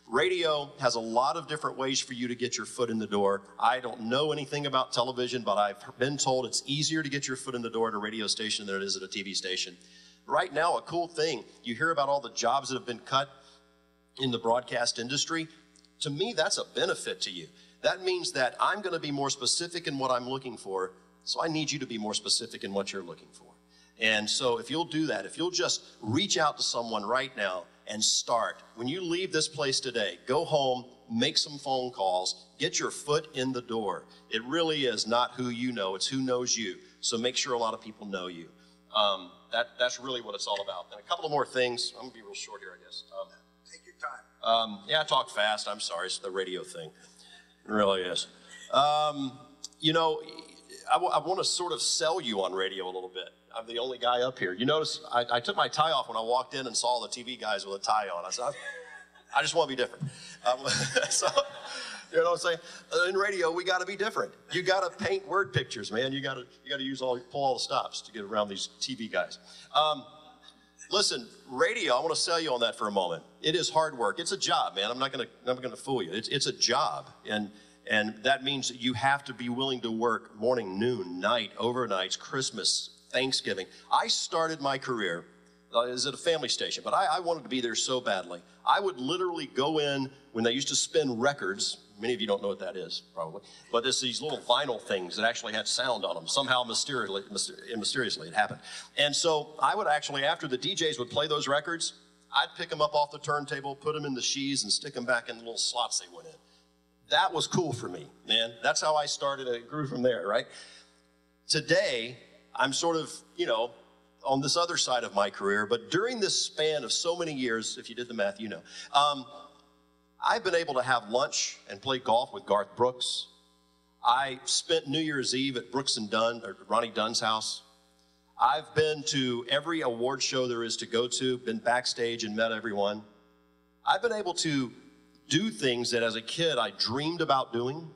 Radio has a lot of different ways for you to get your foot in the door. I don't know anything about television, but I've been told it's easier to get your foot in the door at a radio station than it is at a TV station. Right now, a cool thing, you hear about all the jobs that have been cut in the broadcast industry. To me, that's a benefit to you. That means that I'm going to be more specific in what I'm looking for, so I need you to be more specific in what you're looking for. And so if you'll do that, if you'll just reach out to someone right now and start. When you leave this place today, go home, make some phone calls, get your foot in the door. It really is not who you know, it's who knows you. So make sure a lot of people know you. That's really what it's all about. And a couple of more things. I'm going to be real short here, I guess. Take your time. Yeah, I talk fast. I'm sorry. It's the radio thing. It really is. You know, I want to sort of sell you on radio a little bit. I'm the only guy up here. You notice I took my tie off when I walked in and saw the TV guys with a tie on. I said, I just want to be different. So, you know what I'm saying? In radio, we got to be different. You got to paint word pictures, man. You got to pull all the stops to get around these TV guys. Listen, radio, I want to sell you on that for a moment. It is hard work. It's a job, man. I'm not gonna fool you. It's a job, and that means that you have to be willing to work morning, noon, night, overnights, Christmas, Thanksgiving. I started my career as at a family station, but I wanted to be there so badly. I would literally go in when they used to spin records. Many of you don't know what that is, probably. But it's these little vinyl things that actually had sound on them. Somehow, mysteriously, it happened. And so I would actually, after the DJs would play those records, I'd pick them up off the turntable, put them in the sheaves, and stick them back in the little slots they went in. That was cool for me, man. That's how I started. It grew from there, right? Today, I'm sort of, you know, on this other side of my career, but during this span of so many years, if you did the math, you know, I've been able to have lunch and play golf with Garth Brooks. I spent New Year's Eve at Brooks and Dunn, or Ronnie Dunn's house. I've been to every award show there is to go to, been backstage and met everyone. I've been able to do things that as a kid I dreamed about doing.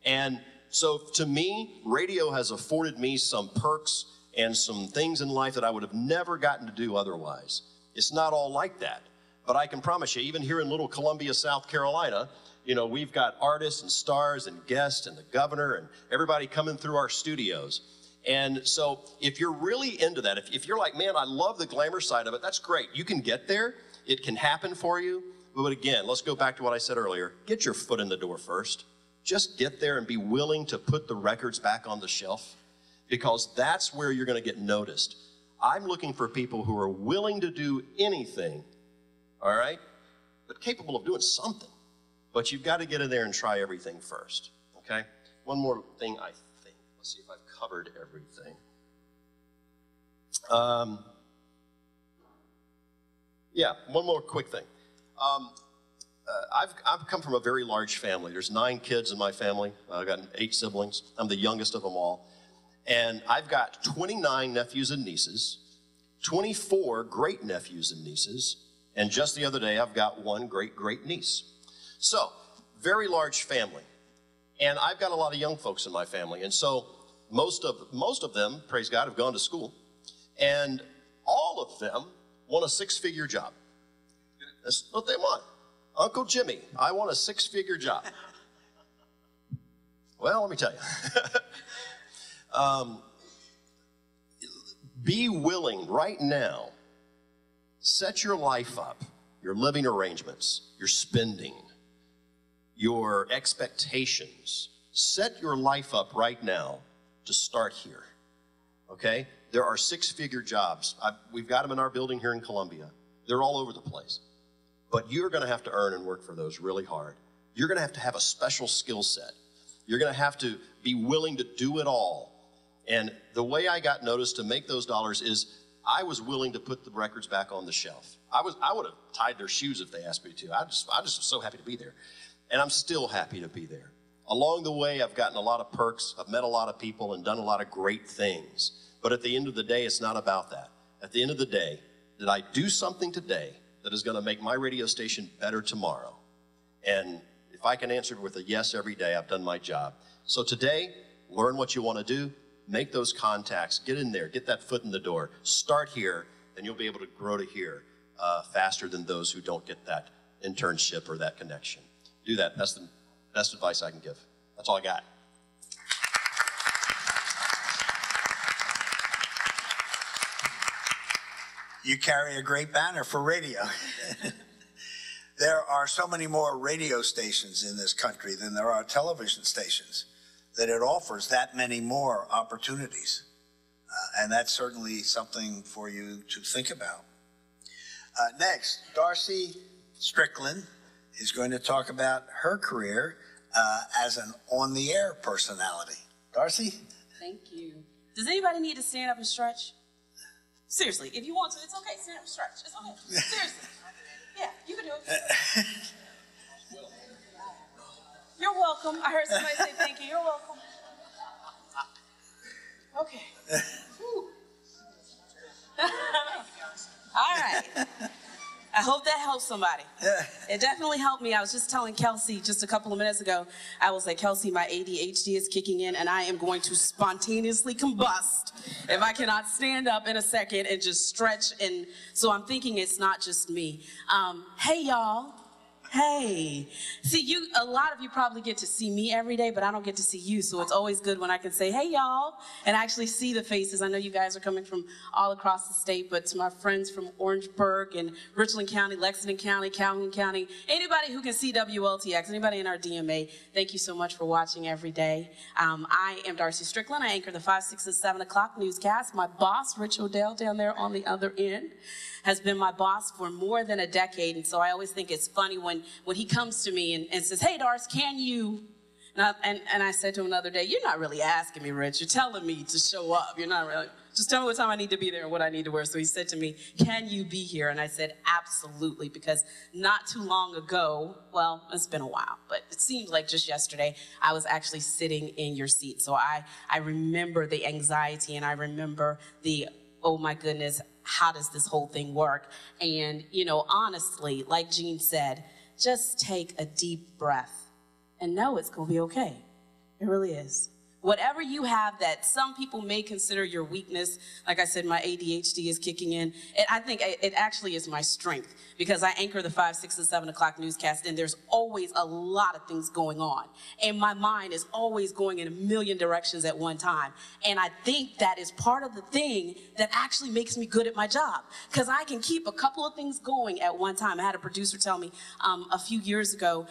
And so to me, radio has afforded me some perks and some things in life that I would have never gotten to do otherwise. It's not all like that. But I can promise you, even here in little Columbia, South Carolina, you know, we've got artists and stars and guests and the governor and everybody coming through our studios. And so if you're really into that, if you're like, man, I love the glamour side of it, that's great. You can get there. It can happen for you. But again, let's go back to what I said earlier. Get your foot in the door first. Just get there and be willing to put the records back on the shelf, because that's where you're going to get noticed. I'm looking for people who are willing to do anything, all right, but capable of doing something. But you've got to get in there and try everything first, okay? One more thing, I think. Let's see if I've covered everything. Yeah, one more quick thing. I've come from a very large family. There's 9 kids in my family. I've got 8 siblings. I'm the youngest of them all. And I've got 29 nephews and nieces, 24 great-nephews and nieces, and just the other day, I've got 1 great-great-niece. So, very large family. And I've got a lot of young folks in my family. And so, most of them, praise God, have gone to school. And all of them want a 6-figure job. That's what they want. Uncle Jimmy, I want a 6-figure job. Well, let me tell you. Be willing right now. Set your life up, your living arrangements, your spending, your expectations. Set your life up right now to start here, okay? There are 6-figure jobs. We've got them in our building here in Columbia. They're all over the place. but you're going to have to earn and work for those really hard. You're going to have a special skill set. You're going to have to be willing to do it all. And the way I got noticed to make those dollars is I was willing to put the records back on the shelf. I would have tied their shoes if they asked me to. I just was so happy to be there. And I'm still happy to be there. Along the way, I've gotten a lot of perks. I've met a lot of people and done a lot of great things. But at the end of the day, it's not about that. At the end of the day, did I do something today that is going to make my radio station better tomorrow? And if I can answer it with a yes every day, I've done my job. So today, learn what you want to do, make those contacts, get in there, get that foot in the door, start here, and you'll be able to grow to here faster than those who don't get that internship or that connection. Do that. That's the best advice I can give. That's all I got. You carry a great banner for radio. There are so many more radio stations in this country than there are television stations, that it offers that many more opportunities. And that's certainly something for you to think about. Next, Darcy Strickland is going to talk about her career as an on-the-air personality. Darcy? Thank you. Does anybody need to stand up and stretch? Seriously, if you want to, it's okay. Stand up and stretch. It's okay. Seriously. Yeah, you can do it. You're welcome. I heard somebody say thank you. You're welcome. Okay. All right. I hope that helps somebody. It definitely helped me. I was just telling Kelsey just a couple of minutes ago, I was like, Kelsey, my ADHD is kicking in and I am going to spontaneously combust if I cannot stand up in a second and just stretch. And so I'm thinking it's not just me. Hey, y'all. Hey. See, a lot of you probably get to see me every day, but I don't get to see you. So it's always good when I can say, hey, y'all, and actually see the faces. I know you guys are coming from all across the state, but to my friends from Orangeburg and Richland County, Lexington County, Calhoun County, anybody who can see WLTX, anybody in our DMA, thank you so much for watching every day. I am Darcy Strickland. I anchor the 5, 6, and 7 o'clock newscast. My boss, Rich Odell, down there on the other end, has been my boss for more than a decade, and so I always think it's funny when he comes to me and says, hey, Darce, can you? And I said to him another day, you're not really asking me, Rich. You're telling me to show up. You're not really. Just tell me what time I need to be there and what I need to wear. So he said to me, can you be here? And I said, absolutely, because not too long ago, well, it's been a while, but it seems like just yesterday, I was actually sitting in your seat. So I remember the anxiety and I remember the, oh my goodness, how does this whole thing work? And, you know, honestly, like Jean said, just take a deep breath and know it's going to be okay. It really is. Whatever you have that some people may consider your weakness, like I said, my ADHD is kicking in. I think it actually is my strength because I anchor the 5, 6, and 7 o'clock newscast, and there's always a lot of things going on. And my mind is always going in a million directions at one time. And I think that is part of the thing that actually makes me good at my job because I can keep a couple of things going at one time. I had a producer tell me a few years ago,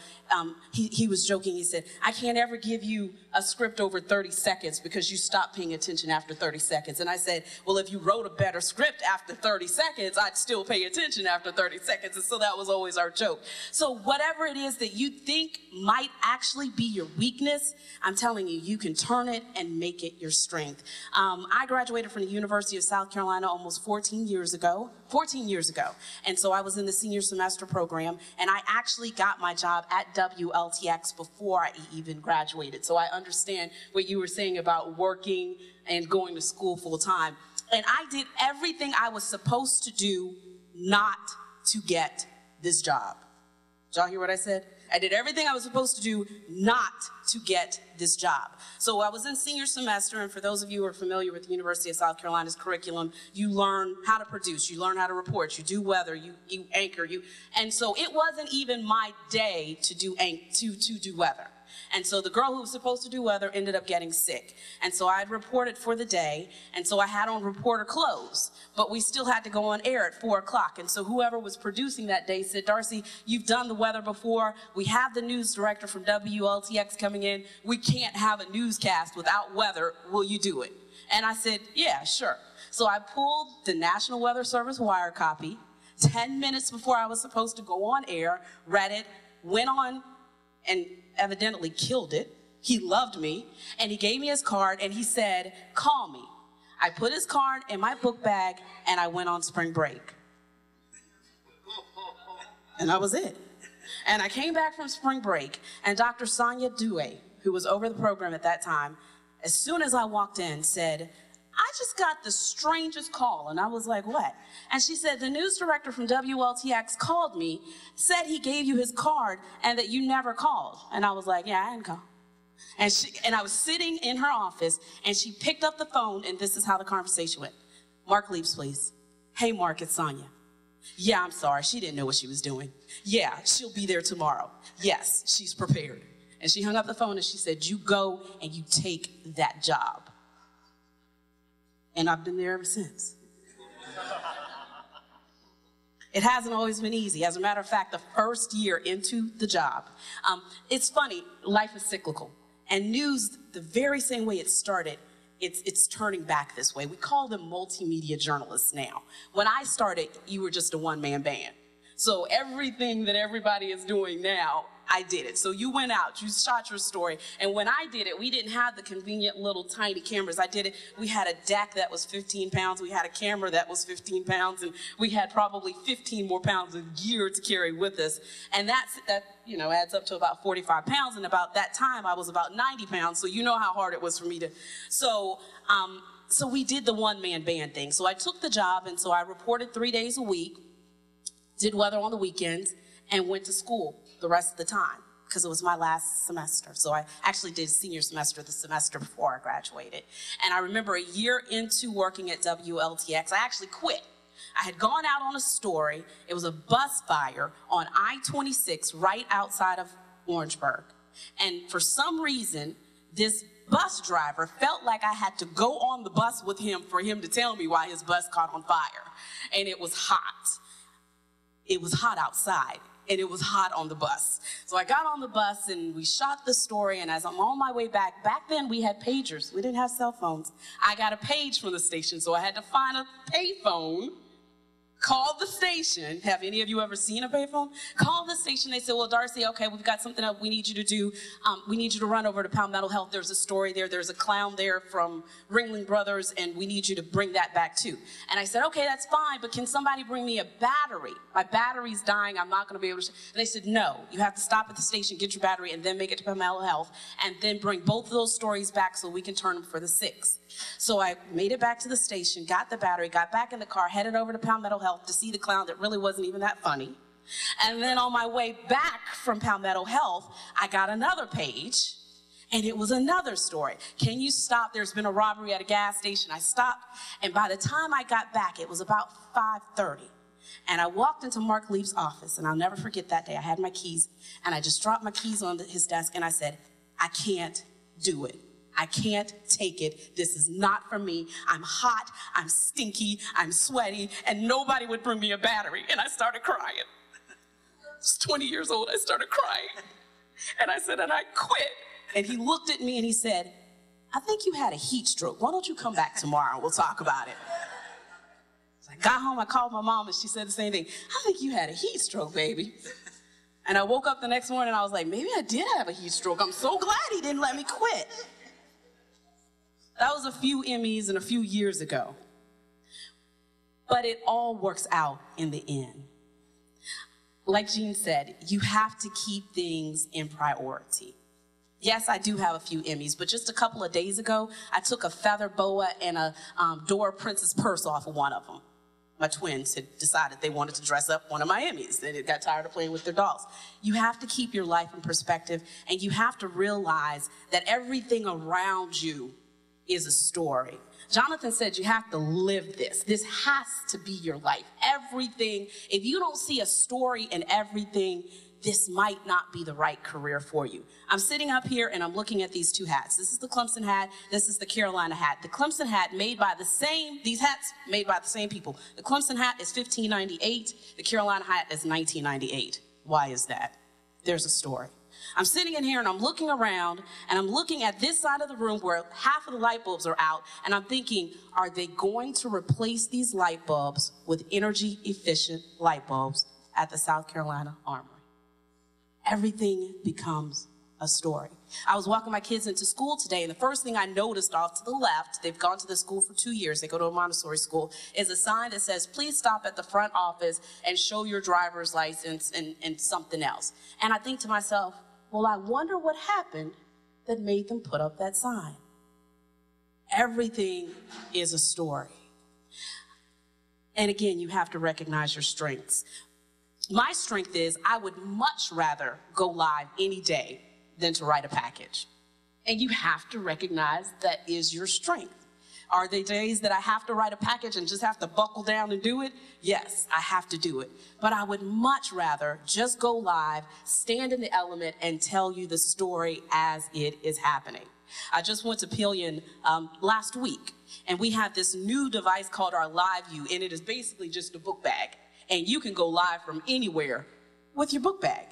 he was joking, he said, I can't ever give you a script over 30 seconds because you stopped paying attention after 30 seconds. And I said, well, if you wrote a better script after 30 seconds, I'd still pay attention after 30 seconds. And so that was always our joke. So whatever it is that you think might actually be your weakness, I'm telling you, you can turn it and make it your strength. I graduated from the University of South Carolina almost 14 years ago. And so I was in the senior semester program, and I actually got my job at WLTX before I even graduated. So I understand what you were saying about working and going to school full time. And I did everything I was supposed to do not to get this job. Did y'all hear what I said? I did everything I was supposed to do not to get this job. So I was in senior semester, and for those of you who are familiar with the University of South Carolina's curriculum, you learn how to produce, you learn how to report, you do weather, you anchor, and so it wasn't even my day to do weather. And so the girl who was supposed to do weather ended up getting sick. And so I had reported for the day, and so I had on reporter clothes, but we still had to go on air at 4 o'clock. And so whoever was producing that day said, Darcy, you've done the weather before. We have the news director from WLTX coming in. We can't have a newscast without weather. Will you do it? And I said, yeah, sure. So I pulled the National Weather Service wire copy, 10 minutes before I was supposed to go on air, read it, went on and evidently killed it. He loved me, and he gave me his card, and he said, call me. I put his card in my book bag, and I went on spring break. And that was it. And I came back from spring break, and Dr. Sonia Dewey, who was over the program at that time, as soon as I walked in, said, I just got the strangest call. And I was like, what? And she said, the news director from WLTX called me, said he gave you his card, and that you never called. And I was like, yeah, I didn't call. And I was sitting in her office, and she picked up the phone, and this is how the conversation went. Mark leaves, please. Hey, Mark, it's Sonia. Yeah, I'm sorry. She didn't know what she was doing. Yeah, she'll be there tomorrow. Yes, she's prepared. And she hung up the phone, and she said, you go and you take that job. And I've been there ever since. It hasn't always been easy. As a matter of fact, the first year into the job, it's funny, life is cyclical. And news, the very same way it started, it's turning back this way. We call them multimedia journalists now. When I started, you were just a one-man band. So everything that everybody is doing now, I did it. So you went out, you shot your story, and when I did it, we didn't have the convenient little tiny cameras. I did it, we had a deck that was 15 pounds, we had a camera that was 15 pounds, and we had probably 15 more pounds of gear to carry with us. And that adds up to about 45 pounds, and about that time, I was about 90 pounds, so you know how hard it was for me to, so we did the one-man band thing. So I took the job, and so I reported 3 days a week, did weather on the weekends, and went to school the rest of the time because it was my last semester. So I actually did senior semester the semester before I graduated. And I remember a year into working at WLTX, I actually quit. I had gone out on a story. It was a bus fire on I-26 right outside of Orangeburg. And for some reason, this bus driver felt like I had to go on the bus with him for him to tell me why his bus caught on fire. And it was hot. It was hot outside, and it was hot on the bus. So I got on the bus, and we shot the story, and as I'm on my way back then we had pagers. We didn't have cell phones. I got a page from the station, so I had to find a payphone, call the station. Have any of you ever seen a payphone? Call the station. They said, well, Darcy, okay, we've got something else we need you to do. We need you to run over to Palmetto Health. There's a story there. There's a clown there from Ringling Brothers, and we need you to bring that back too. And I said, okay, that's fine, but can somebody bring me a battery? My battery's dying. I'm not going to be able to. And they said, no, you have to stop at the station, get your battery, and then make it to Palmetto Health, and then bring both of those stories back so we can turn them for the 6th. So I made it back to the station, got the battery, got back in the car, headed over to Palmetto Health to see the clown that really wasn't even that funny. And then on my way back from Palmetto Health, I got another page, and it was another story. Can you stop? There's been a robbery at a gas station. I stopped, and by the time I got back, it was about 5:30. And I walked into Mark Leaf's office, and I'll never forget that day. I had my keys, and I just dropped my keys on his desk, and I said, I can't do it. I can't take it. This is not for me. I'm hot, I'm stinky, I'm sweaty, and nobody would bring me a battery. And I started crying. I was 20 years old, I started crying. And I said, and I quit. And he looked at me and he said, I think you had a heat stroke. Why don't you come back tomorrow and we'll talk about it. So I got home, I called my mom, and she said the same thing. I think you had a heat stroke, baby. And I woke up the next morning and I was like, maybe I did have a heat stroke. I'm so glad he didn't let me quit. That was a few Emmys and a few years ago. But it all works out in the end. Like Jean said, you have to keep things in priority. Yes, I do have a few Emmys, but just a couple of days ago, I took a feather boa and a Dora Princess purse off of one of them. My twins had decided they wanted to dress up one of my Emmys. They got tired of playing with their dolls. You have to keep your life in perspective, and you have to realize that everything around you is a story. Jonathan said you have to live this. This has to be your life. Everything, if you don't see a story in everything, this might not be the right career for you. I'm sitting up here and I'm looking at these two hats. This is the Clemson hat, this is the Carolina hat. The Clemson hat made by the same, these hats made by the same people. The Clemson hat is $15.98, the Carolina hat is $19.98. Why is that? There's a story. I'm sitting in here and I'm looking around and I'm looking at this side of the room where half of the light bulbs are out, and I'm thinking, are they going to replace these light bulbs with energy efficient light bulbs at the South Carolina Armory? Everything becomes a story. I was walking my kids into school today, and the first thing I noticed off to the left, they've gone to the school for 2 years, they go to a Montessori school, is a sign that says, please stop at the front office and show your driver's license and something else. And I think to myself, well, I wonder what happened that made them put up that sign. Everything is a story. And again, you have to recognize your strengths. My strength is I would much rather go live any day than to write a package. And you have to recognize that is your strength. Are there days that I have to write a package and just have to buckle down and do it? Yes, I have to do it. But I would much rather just go live, stand in the element, and tell you the story as it is happening. I just went to Pillion last week, and we have this new device called our Live View, and it is basically just a book bag. And you can go live from anywhere with your book bag.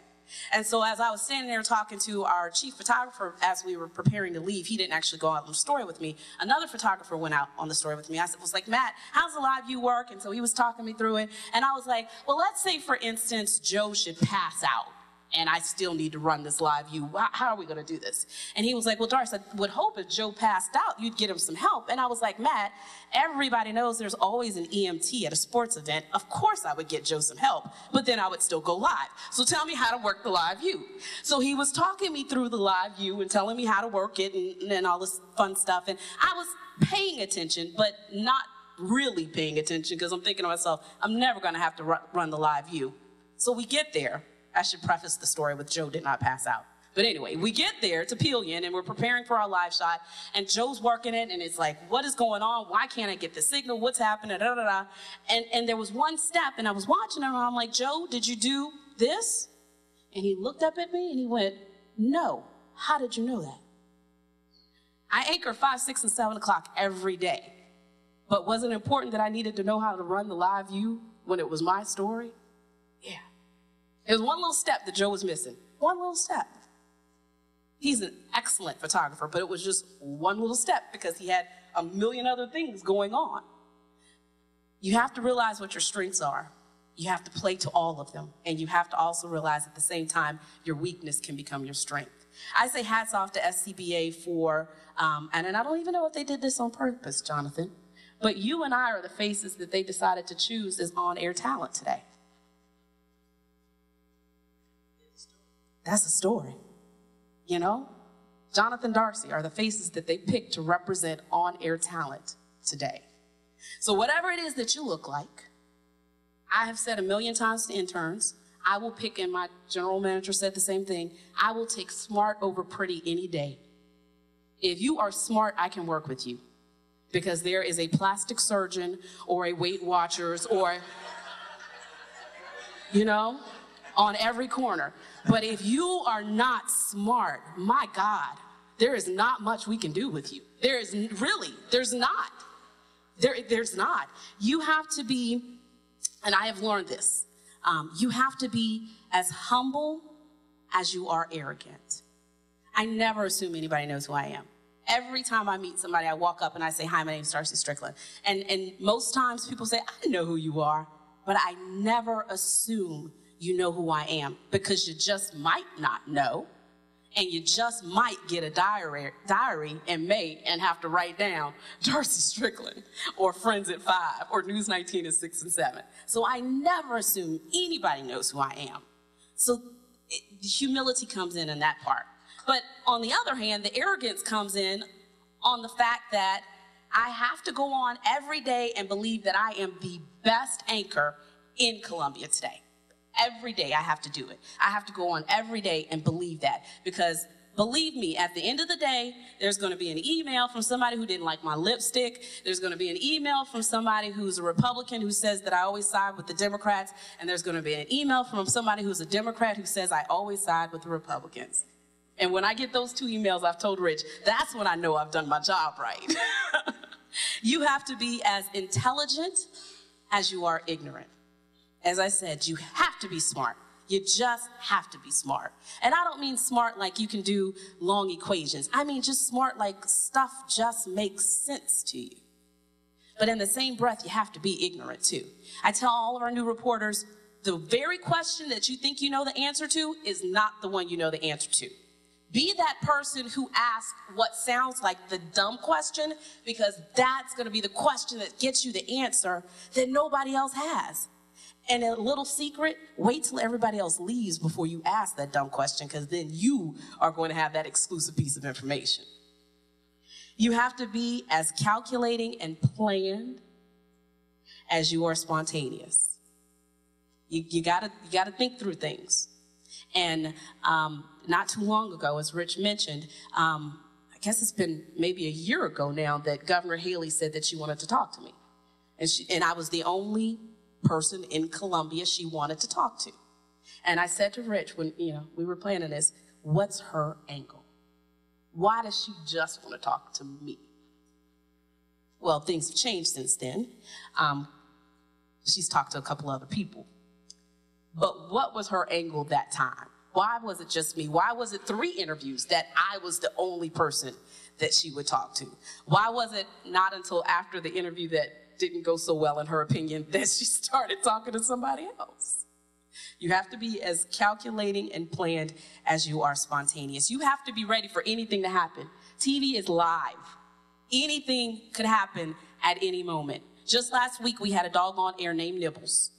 And so as I was standing there talking to our chief photographer as we were preparing to leave, he didn't actually go out on the story with me. Another photographer went out on the story with me. I was like, Matt, how's the live view work? And so he was talking me through it. And I was like, well, let's say, for instance, Joe should pass out, and I still need to run this live view. How are we going to do this? And he was like, well, Doris, I would hope if Joe passed out, you'd get him some help. And I was like, Matt, everybody knows there's always an EMT at a sports event. Of course I would get Joe some help, but then I would still go live. So tell me how to work the live view. So he was talking me through the live view and telling me how to work it and all this fun stuff. And I was paying attention, but not really paying attention, because I'm thinking to myself, I'm never going to have to run the live view. So we get there. I should preface the story with Joe did not pass out. But anyway, we get there to Pillion, and we're preparing for our live shot, and Joe's working it, and it's like, what is going on? Why can't I get the signal? What's happening? Da, da, da. And there was one step, and I was watching him, and I'm like, Joe, did you do this? And he looked up at me, and he went, no. How did you know that? I anchor 5, 6, and 7 o'clock every day. But was it important that I needed to know how to run the live view when it was my story? Yeah. It was one little step that Joe was missing. One little step. He's an excellent photographer, but it was just one little step because he had a million other things going on. You have to realize what your strengths are. You have to play to all of them. And you have to also realize at the same time, your weakness can become your strength. I say hats off to SCBA for, and I don't even know if they did this on purpose, Jonathan, but you and I are the faces that they decided to choose as on-air talent today. That's a story, you know? Jonathan Darcy are the faces that they picked to represent on-air talent today. So whatever it is that you look like, I have said a million times to interns, I will pick, and my general manager said the same thing, I will take smart over pretty any day. If you are smart, I can work with you, because there is a plastic surgeon or a Weight Watchers or, you know, on every corner. But if you are not smart, my God, there is not much we can do with you. There is really, there's not. There's not. You have to be, and I have learned this, you have to be as humble as you are arrogant. I never assume anybody knows who I am. Every time I meet somebody, I walk up and I say, hi, my name is Darcy Strickland. And most times people say, I know who you are, but I never assume you know who I am, because you just might not know, and you just might get a diary in May and have to write down Darcy Strickland or Friends at 5 or News 19 at 6 and 7. So I never assume anybody knows who I am. So humility comes in that part. But on the other hand, the arrogance comes in on the fact that I have to go on every day and believe that I am the best anchor in Columbia today. Every day I have to do it. I have to go on every day and believe that, because believe me, at the end of the day, there's going to be an email from somebody who didn't like my lipstick. There's going to be an email from somebody who's a Republican who says that I always side with the Democrats. And there's going to be an email from somebody who's a Democrat who says I always side with the Republicans. And when I get those two emails, I've told Rich, that's when I know I've done my job right. You have to be as intelligent as you are ignorant. As I said, you have to be smart. You just have to be smart. And I don't mean smart like you can do long equations. I mean just smart like stuff just makes sense to you. But in the same breath, you have to be ignorant too. I tell all of our new reporters, the very question that you think you know the answer to is not the one you know the answer to. Be that person who asks what sounds like the dumb question, because that's going to be the question that gets you the answer that nobody else has. And a little secret, wait till everybody else leaves before you ask that dumb question, because then you are going to have that exclusive piece of information. You have to be as calculating and planned as you are spontaneous. You gotta think through things. And not too long ago, as Rich mentioned, I guess it's been maybe a year ago now that Governor Haley said that she wanted to talk to me. And I was the only person in Columbia she wanted to talk to. And I said to Rich when we were planning this, what's her angle? Why does she just want to talk to me? Well, things have changed since then. She's talked to a couple other people. But what was her angle that time? Why was it just me? Why was it 3 interviews that I was the only person that she would talk to? Why was it not until after the interview that didn't go so well in her opinion that she started talking to somebody else? You have to be as calculating and planned as you are spontaneous. You have to be ready for anything to happen. TV is live. Anything could happen at any moment. Just last week, we had a dog on air named Nibbles.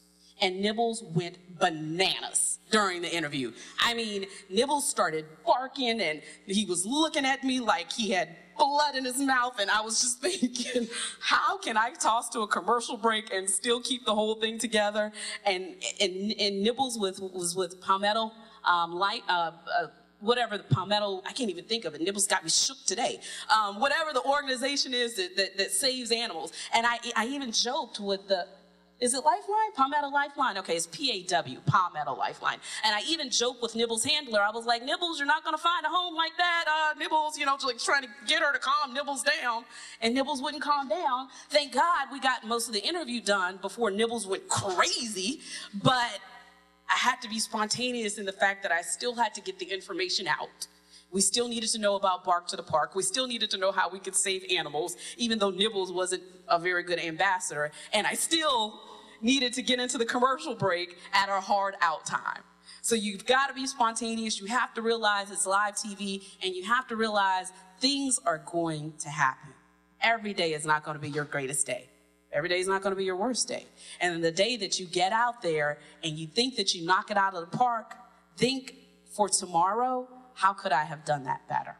And Nibbles went bananas during the interview. I mean, Nibbles started barking and he was looking at me like he had blood in his mouth, and I was just thinking, how can I toss to a commercial break and still keep the whole thing together? And Nibbles was with Palmetto whatever the Palmetto, I can't even think of it. Nibbles got me shook today. Whatever the organization is that saves animals. And I even joked with is it Lifeline? Palmetto Lifeline. Okay, it's PAW, Palmetto Lifeline. And I even joked with Nibbles' handler. I was like, Nibbles, you're not going to find a home like that. Nibbles, like trying to get her to calm Nibbles down. And Nibbles wouldn't calm down. Thank God we got most of the interview done before Nibbles went crazy. But I had to be spontaneous in the fact that I still had to get the information out. We still needed to know about Bark to the Park. We still needed to know how we could save animals, even though Nibbles wasn't a very good ambassador. And I still needed to get into the commercial break at our hard out time. So you've got to be spontaneous. You have to realize it's live TV, and you have to realize things are going to happen. Every day is not going to be your greatest day. Every day is not going to be your worst day. And the day that you get out there and you think that you knock it out of the park, think for tomorrow, how could I have done that better?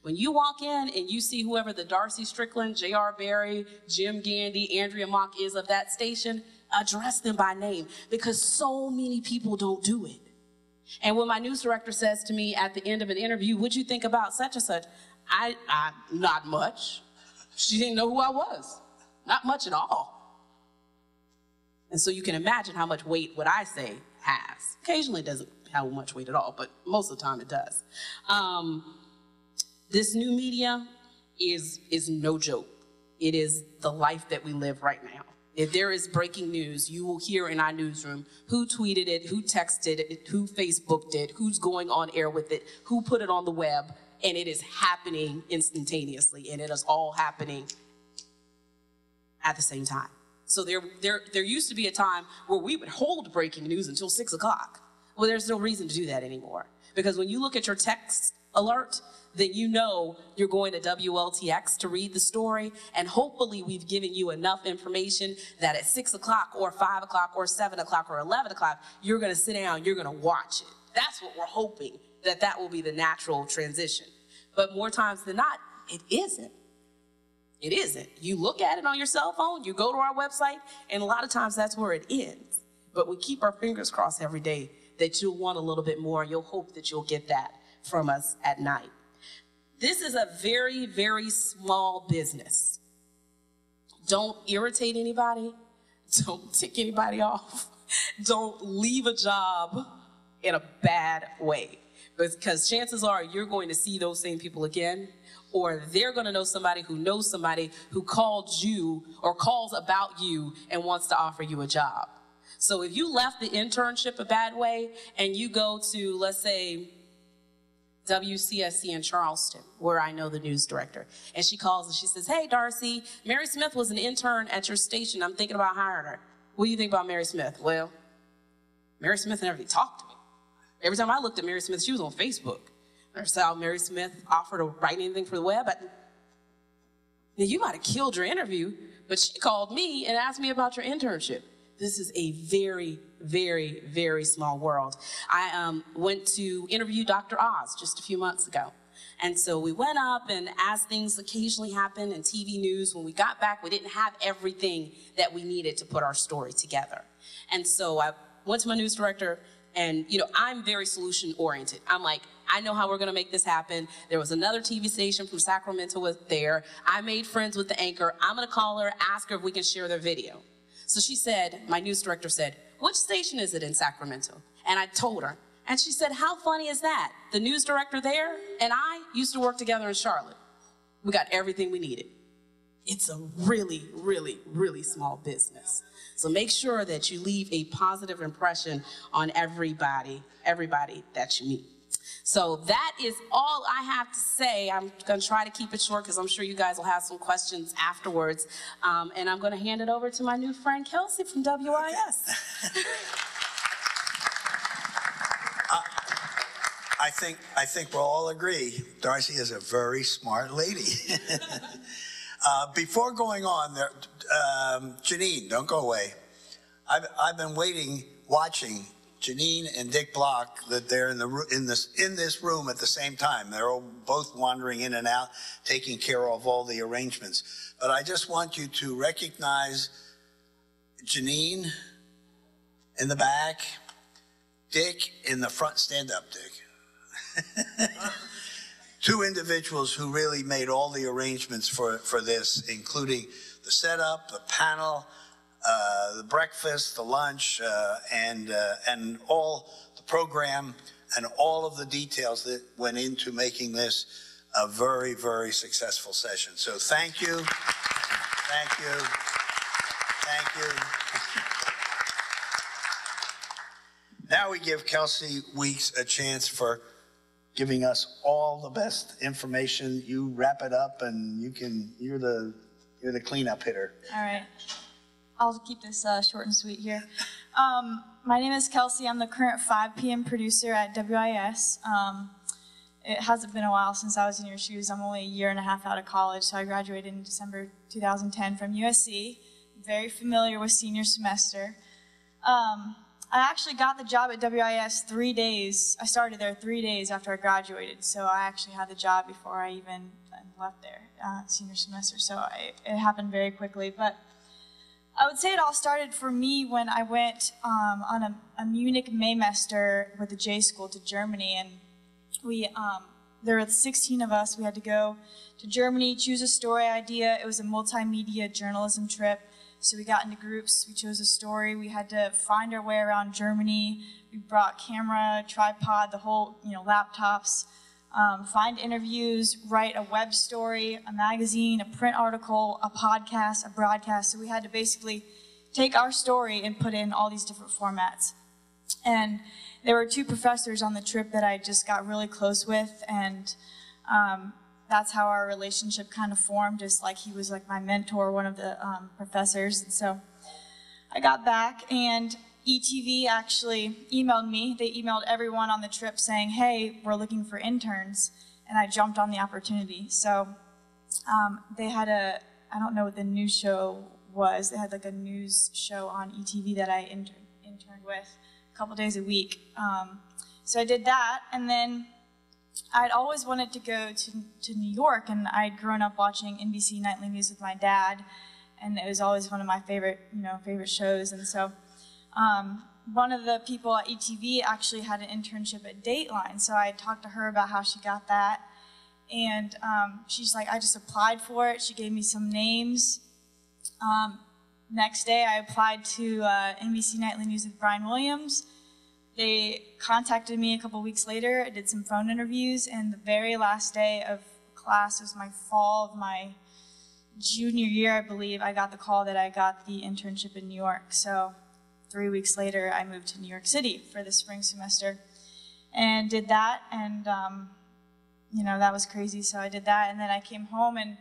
When you walk in and you see whoever the Darcy Strickland, J.R. Berry, Jim Gandy, Andrea Mock is of that station, address them by name, because so many people don't do it. And when my news director says to me at the end of an interview, what'd you think about such and such? I not much. She didn't know who I was. Not much at all. And so you can imagine how much weight what I say has. Occasionally it doesn't have much weight at all, but most of the time it does. This new media is no joke. It is the life that we live right now. If there is breaking news, you will hear in our newsroom who tweeted it, who texted it, who Facebooked it, who's going on air with it, who put it on the web, and it is happening instantaneously, and it is all happening at the same time. So there used to be a time where we would hold breaking news until 6 o'clock. Well, there's no reason to do that anymore, because when you look at your text alert, then you know you're going to WLTX to read the story, and hopefully we've given you enough information that at 6 o'clock or 5 o'clock or 7 o'clock or 11 o'clock, you're gonna sit down, you're gonna watch it. That's what we're hoping, that will be the natural transition. But more times than not, it isn't. It isn't. You look at it on your cell phone, you go to our website, and a lot of times that's where it ends. But we keep our fingers crossed every day that you'll want a little bit more. You'll hope that you'll get that from us at night. This is a very, very small business. Don't irritate anybody. Don't tick anybody off. Don't leave a job in a bad way, because chances are you're going to see those same people again, or they're going to know somebody who called you or calls about you and wants to offer you a job. So if you left the internship a bad way and you go to, let's say, WCSC in Charleston, where I know the news director, and she calls and she says, hey, Darcy, Mary Smith was an intern at your station. I'm thinking about hiring her. What do you think about Mary Smith? Well, Mary Smith never really talked to me. Every time I looked at Mary Smith, she was on Facebook. I saw Mary Smith offer to write anything for the web. Now, you might have killed your interview, but she called me and asked me about your internship. This is a very, very, very small world. I went to interview Dr. Oz just a few months ago. And so we went up, and as things occasionally happen in TV news, when we got back, we didn't have everything that we needed to put our story together. And so I went to my news director, and I'm very solution oriented. I'm like, I know how we're gonna make this happen. There was another TV station from Sacramento was there. I made friends with the anchor. I'm gonna call her, ask her if we can share their video. So she said, my news director said, which station is it in Sacramento? And I told her, and she said, how funny is that? The news director there and I used to work together in Charlotte. We got everything we needed. It's a really, really, really small business. So make sure that you leave a positive impression on everybody that you meet. So that is all I have to say. I'm going to try to keep it short because I'm sure you guys will have some questions afterwards. And I'm going to hand it over to my new friend, Kelsey from WIS. I think we'll all agree Darcy is a very smart lady. Before going on there, Janine, don't go away. I've been watching Janine and Dick Block, that they're in this room at the same time. They're all both wandering in and out, taking care of all the arrangements. But I just want you to recognize Janine in the back, Dick in the front. Stand up, Dick. Two individuals who really made all the arrangements for this, including the setup, the panel, the breakfast, the lunch, and all the program and all of the details that went into making this a very, very successful session. So thank you, thank you, thank you. Now we give Kelsey Weeks a chance for giving us all the best information. You wrap it up, and you're the cleanup hitter. All right. I'll keep this short and sweet here. My name is Kelsey. I'm the current 5 p.m. producer at WIS. It hasn't been a while since I was in your shoes. I'm only a year and a half out of college, so I graduated in December 2010 from USC. Very familiar with senior semester. I actually got the job at WIS 3 days. I started there 3 days after I graduated, so I actually had the job before I even left there, senior semester. So it happened very quickly. But I would say it all started for me when I went on a Munich Maymester with the J School to Germany, and there were 16 of us. We had to go to Germany, choose a story idea. It was a multimedia journalism trip. So we got into groups, we chose a story, we had to find our way around Germany. We brought camera, tripod, the whole, laptops, find interviews, write a web story, a magazine, a print article, a podcast, a broadcast. So we had to basically take our story and put it in all these different formats. And there were 2 professors on the trip that I just got really close with, and that's how our relationship kind of formed, just like he was like my mentor, one of the professors. And so I got back, and ETV actually emailed me. They emailed everyone on the trip saying, hey, we're looking for interns. And I jumped on the opportunity. So they had I don't know what the news show was. They had like a news show on ETV that I interned with a couple days a week. So I did that, and then I'd always wanted to go to New York, and I'd grown up watching NBC Nightly News with my dad, and it was always one of my favorite shows. And so one of the people at ETV actually had an internship at Dateline, so I talked to her about how she got that, and she's like, I just applied for it. She gave me some names. Next day, I applied to NBC Nightly News with Brian Williams. They contacted me a couple weeks later. I did some phone interviews, and the very last day of class was my fall of my junior year, I believe. I got the call that I got the internship in New York. So 3 weeks later, I moved to New York City for the spring semester and did that. And, you know, that was crazy. So I did that. And then I came home, and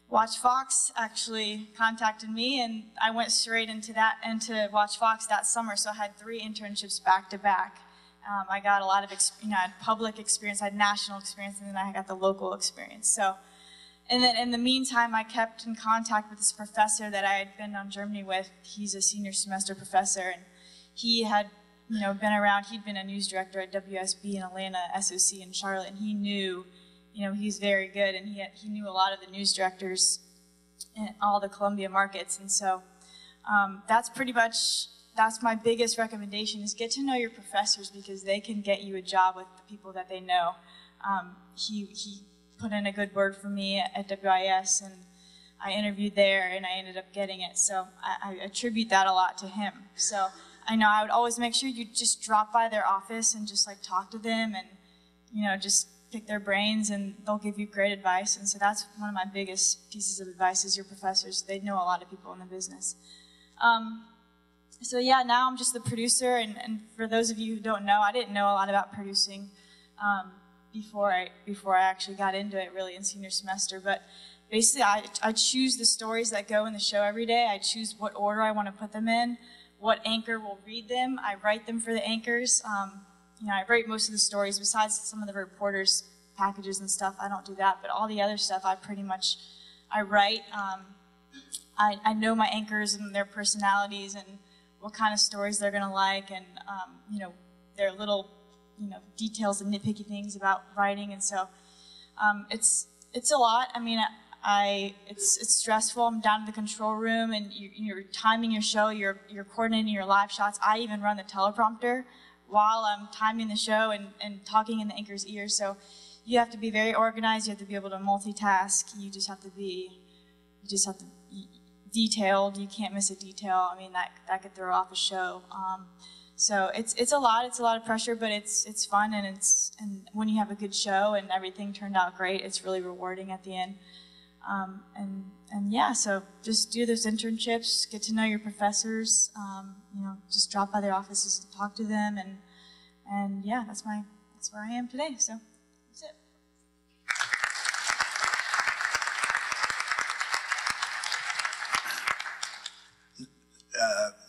Watch Fox actually contacted me, and I went straight into Watch Fox that summer. So I had 3 internships back to back. I got a lot of, I had public experience, I had national experience, and then I got the local experience. So, and then in the meantime, I kept in contact with this professor that I had been on Germany with. He's a senior semester professor, and he had, been around. He'd been a news director at WSB in Atlanta, SOC in Charlotte, and he knew, he's very good, and he knew a lot of the news directors in all the Columbia markets, and so that's my biggest recommendation, is get to know your professors, because they can get you a job with the people that they know. He put in a good word for me at WIS, and I interviewed there, and I ended up getting it. So I attribute that a lot to him. So I know I would always make sure you just drop by their office and just like talk to them, and just pick their brains, and they'll give you great advice. And so that's one of my biggest pieces of advice, is your professors. They know a lot of people in the business. So yeah, now I'm just the producer, and for those of you who don't know, I didn't know a lot about producing before I actually got into it really in senior semester. But basically, I choose the stories that go in the show every day. I choose what order I want to put them in, what anchor will read them. I write them for the anchors. I write most of the stories, besides some of the reporters' packages and stuff. I don't do that, but all the other stuff I write. I know my anchors and their personalities and what kind of stories they're going to like, and their little details and nitpicky things about writing. And so it's a lot. I mean, it's stressful. I'm down in the control room, and you're timing your show. You're coordinating your live shots. I even run the teleprompter while I'm timing the show and talking in the anchor's ear. So you have to be very organized. You have to be able to multitask. You just have to be detailed. You can't miss a detail. I mean, that could throw off a show. So it's a lot. It's a lot of pressure, but it's fun, and when you have a good show and everything turned out great, it's really rewarding at the end. And yeah, so just do those internships, get to know your professors. Just drop by their offices and talk to them, and yeah, that's where I am today. So that's it.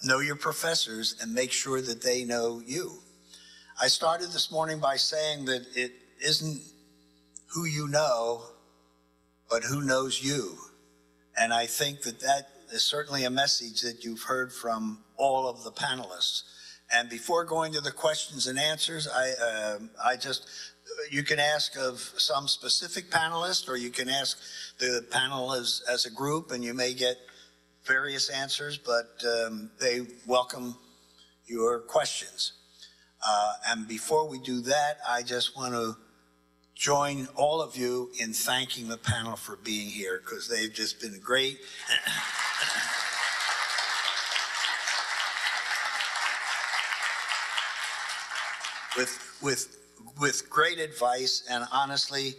Know your professors and make sure that they know you. I started this morning by saying that it isn't who you know, but who knows you. And I think that is certainly a message that you've heard from all of the panelists. And before going to the questions and answers, you can ask of some specific panelist, or you can ask the panel as a group, and you may get various answers, but they welcome your questions. And before we do that, I just want to join all of you in thanking the panel for being here, because they've just been great. With great advice, and honestly,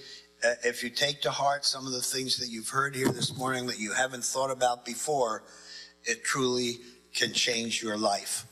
if you take to heart some of the things that you've heard here this morning that you haven't thought about before, it truly can change your life.